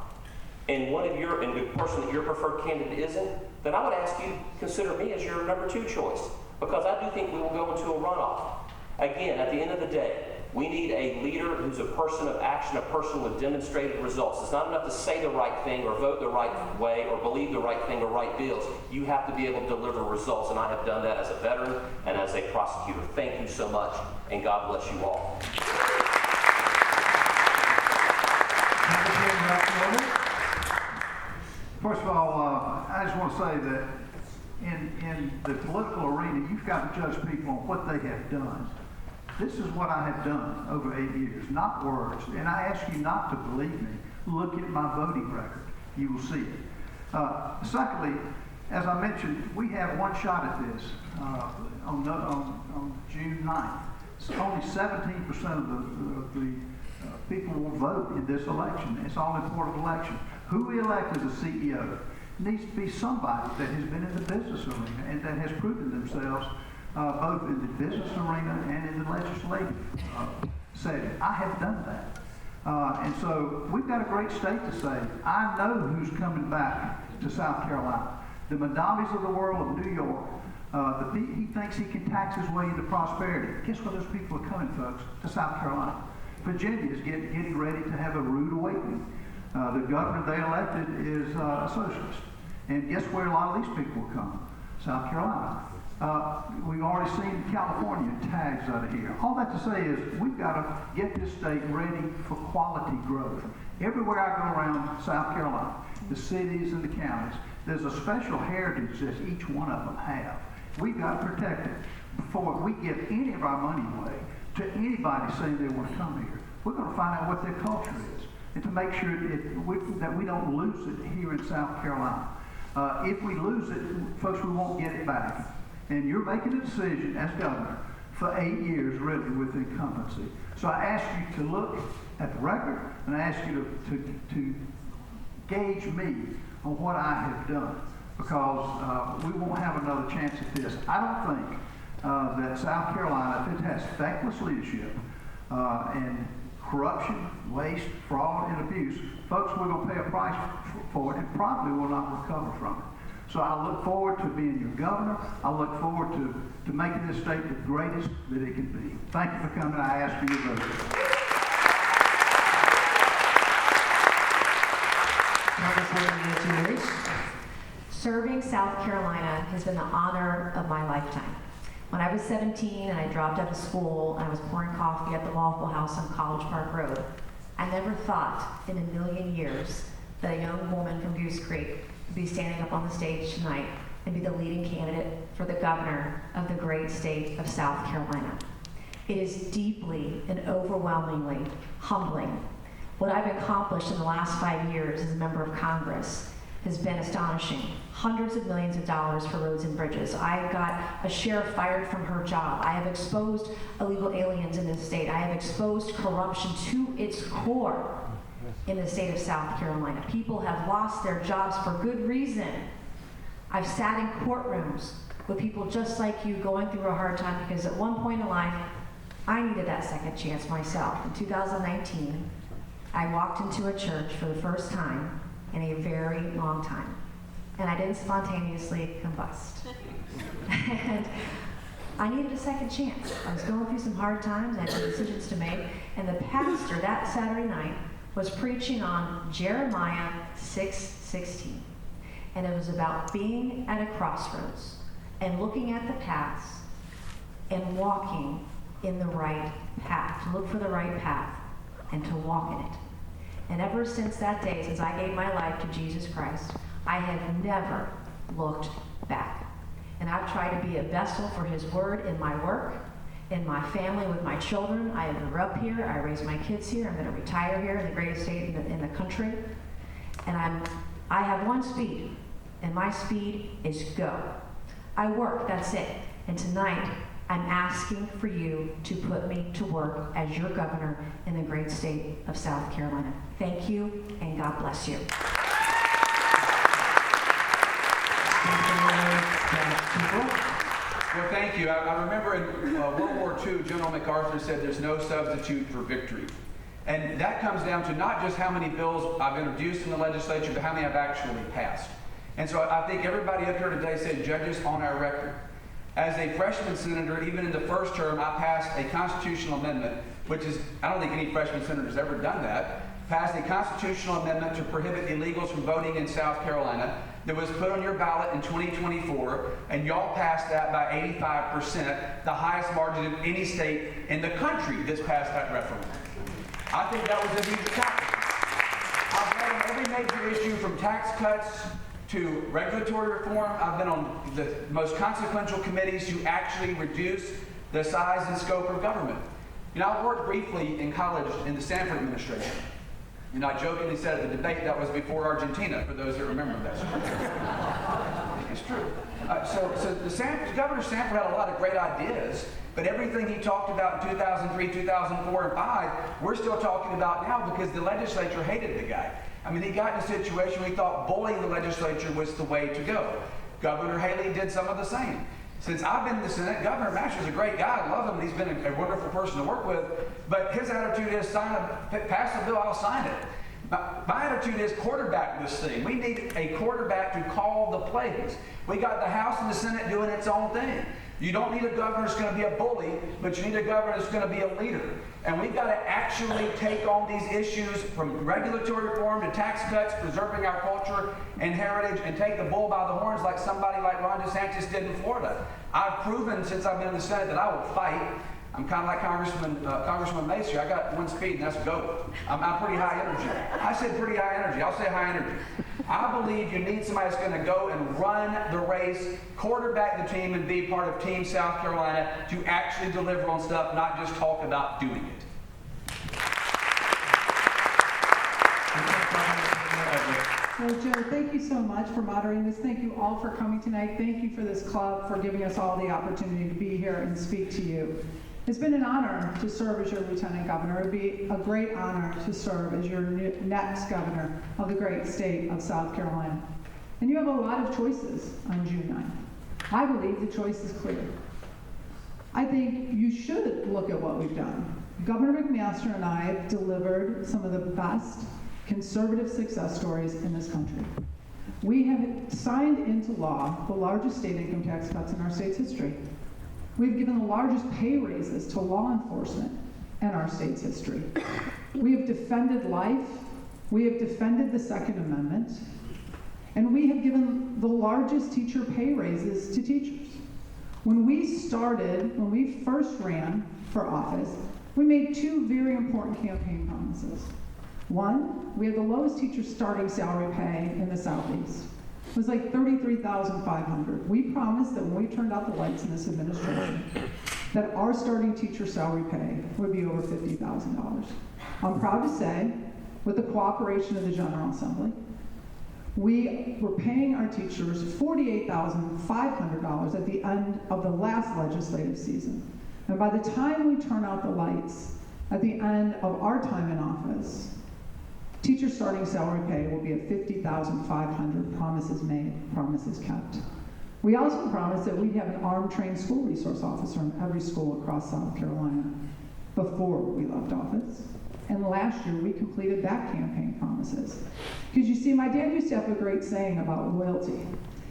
and the person that your preferred candidate isn't, then I would ask you to consider me as your number 2 choice, because I do think we will go into a runoff. Again, at the end of the day, we need a leader who's a person of action, a person with demonstrated results. It's not enough to say the right thing or vote the right way or believe the right thing or write bills. You have to be able to deliver results, and I have done that as a veteran and as a prosecutor. Thank you so much, and God bless you all. First of all, I just want to say that in the political arena, you've got to judge people on what they have done. This is what I have done over 8 years, not words. And I ask you not to believe me. Look at my voting record. You will see it. Secondly, as I mentioned, we have one shot at this on June 9th. So only 17% of the people will vote in this election. It's all important election. Who we elect as a CEO needs to be somebody that has been in the business arena and that has proven themselves both in the business arena and in the legislative setting. I have done that. And so we've got a great state to save. I know who's coming back to South Carolina. The Madamis of the world of New York. He thinks he can tax his way into prosperity. Guess where those people are coming, folks? To South Carolina. Virginia is getting ready to have a rude awakening. The governor they elected is a socialist. And guess where a lot of these people will come? South Carolina. We've already seen California tags out of here. All that to say is we've got to get this state ready for quality growth. Everywhere I go around South Carolina, the cities and the counties, there's a special heritage that each one of them have. We've got to protect it before we give any of our money away to anybody saying they want to come here. We're going to find out what their culture is and to make sure that we don't lose it here in South Carolina. If we lose it, folks, we won't get it back. And you're making a decision as governor for 8 years, really, with incumbency. So I ask you to look at the record, and I ask you to gauge me on what I have done, because we won't have another chance at this. I don't think that South Carolina, if it has feckless leadership and corruption, waste, fraud, and abuse, folks, we're going to pay a price for it and probably will not recover from it. So I look forward to being your governor. I look forward to making this state the greatest that it can be. Thank you for coming. I ask for your vote. Congresswoman Nancy Mace. Serving South Carolina has been the honor of my lifetime. When I was 17 and I dropped out of school and I was pouring coffee at the Waffle House on College Park Road, I never thought in a million years that a young woman from Goose Creek to be standing up on the stage tonight and be the leading candidate for the governor of the great state of South Carolina. It is deeply and overwhelmingly humbling. What I've accomplished in the last 5 years as a member of Congress has been astonishing. Hundreds of millions of dollars for roads and bridges. I got a sheriff fired from her job. I have exposed illegal aliens in this state. I have exposed corruption to its core in the state of South Carolina. People have lost their jobs for good reason. I've sat in courtrooms with people just like you going through a hard time because at one point in life, I needed that second chance myself. In 2019, I walked into a church for the first time in a very long time. And I didn't spontaneously combust. And I needed a second chance. I was going through some hard times, I had some decisions to make, and the pastor that Saturday night was preaching on Jeremiah 6:16. And it was about being at a crossroads and looking at the paths and walking in the right path, to look for the right path and to walk in it. And ever since that day, since I gave my life to Jesus Christ, I have never looked back. And I've tried to be a vessel for His word in my work, in my family, with my children. I grew up here. I raised my kids here. I'm going to retire here in the greatest state in the country. And I have one speed, and my speed is go. I work, that's it. And tonight, I'm asking for you to put me to work as your governor in the great state of South Carolina. Thank you, and God bless you. Well, thank you. I remember in World War II, General MacArthur said there's no substitute for victory. And that comes down to not just how many bills I've introduced in the legislature, but how many I've actually passed. And so I think everybody up here today said judges on our record. As a freshman senator, even in the first term, I passed a constitutional amendment, which is, I don't think any freshman senator has ever done that, passed a constitutional amendment to prohibit illegals from voting in South Carolina that was put on your ballot in 2024, and y'all passed that by 85%, the highest margin of any state in the country that's passed that referendum. I think that was a huge accomplishment. I've led on every major issue from tax cuts to regulatory reform. I've been on the most consequential committees to actually reduce the size and scope of government. You know, I worked briefly in college in the Sanford administration. You know, I jokingly said at the debate that was before Argentina, for those that remember that. I think it's true. So Governor Sanford had a lot of great ideas, but everything he talked about in 2003, 2004, and 2005, we're still talking about now because the legislature hated the guy. I mean, he got in a situation where he thought bullying the legislature was the way to go. Governor Haley did some of the same. Since I've been in the Senate, Governor Masher's a great guy. I love him. He's been a wonderful person to work with. But his attitude is, pass the bill, I'll sign it. My attitude is quarterback this thing. We need a quarterback to call the plays. We got the House and the Senate doing its own thing. You don't need a governor that's going to be a bully, but you need a governor that's going to be a leader. And we've got to actually take on these issues from regulatory reform to tax cuts, preserving our culture and heritage, and take the bull by the horns like somebody like Ron DeSantis did in Florida. I've proven since I've been in the Senate that I will fight. I'm kind of like Congressman Macy. I got one speed, and that's go. I'm pretty high energy. I said pretty high energy. I'll say high energy. I believe you need somebody that's going to go and run the race, quarterback the team, and be part of Team South Carolina to actually deliver on stuff, not just talk about doing it. Well, Joe, thank you so much for moderating this. Thank you all for coming tonight. Thank you for this club for giving us all the opportunity to be here and speak to you. It's been an honor to serve as your Lieutenant Governor. It would be a great honor to serve as your next Governor of the great state of South Carolina. And you have a lot of choices on June 9th. I believe the choice is clear. I think you should look at what we've done. Governor McMaster and I have delivered some of the best conservative success stories in this country. We have signed into law the largest state income tax cuts in our state's history. We've given the largest pay raises to law enforcement in our state's history. We have defended life. We have defended the Second Amendment. And we have given the largest teacher pay raises to teachers. When we first ran for office, we made two very important campaign promises. One, we had the lowest teacher starting salary pay in the Southeast. It was like $33,500. We promised that when we turned out the lights in this administration, that our starting teacher salary pay would be over $50,000. I'm proud to say, with the cooperation of the General Assembly, we were paying our teachers $48,500 at the end of the last legislative season. And by the time we turn out the lights, at the end of our time in office, teacher starting salary pay will be at $50,500, promises made, promises kept. We also promised that we'd have an armed trained school resource officer in every school across South Carolina before we left office. And last year, we completed that campaign promises. Because you see, my dad used to have a great saying about loyalty.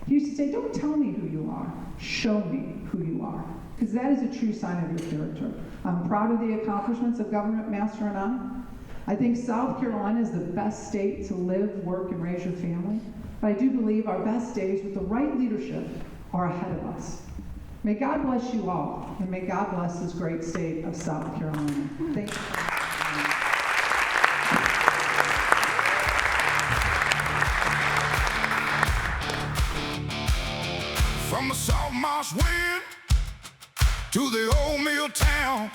He used to say, don't tell me who you are, show me who you are. Because that is a true sign of your character. I'm proud of the accomplishments of Governor Master and I think South Carolina is the best state to live, work, and raise your family. But I do believe our best days with the right leadership are ahead of us. May God bless you all, and may God bless this great state of South Carolina. Thank you. From the salt marsh wind to the old mill town,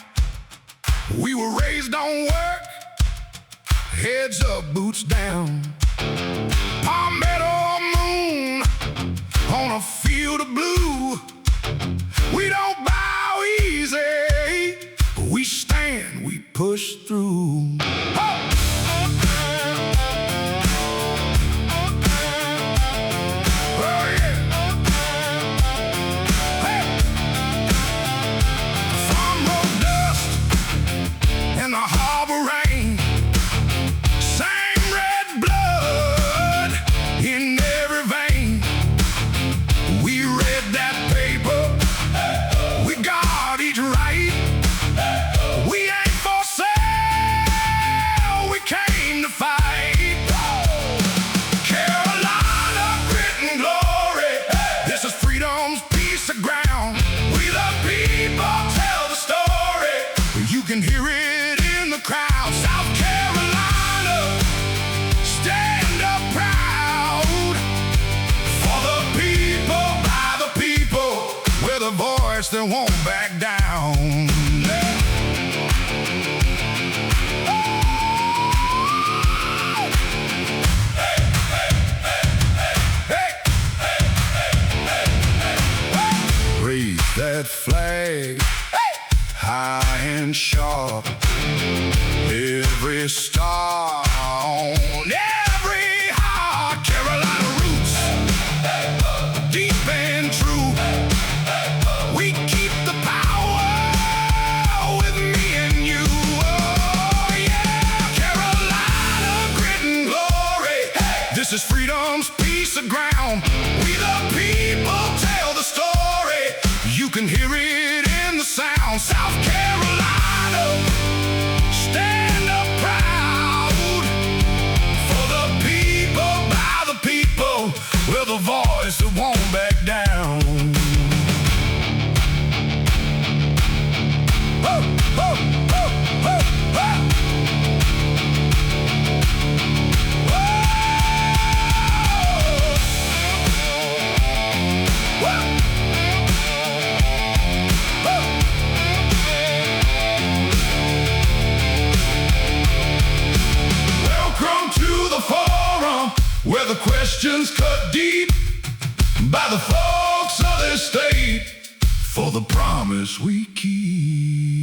we were raised on work, heads up, boots down. Palmetto moon on a field of blue. We don't bow easy, we stand, we push through. Oh! That won't back down. Raise that flag high and sharp. Every star on every heart. Carolina roots, deep and true. We keep the power with me and you. Oh yeah, Carolina, grit and glory. Hey. This is freedom's piece of ground. We the people tell the story. You can hear it in the sound. South Carolina, stand up proud. For the people, by the people, with a voice that won't back down. Where the questions cut deep by the folks of this state for the promise we keep.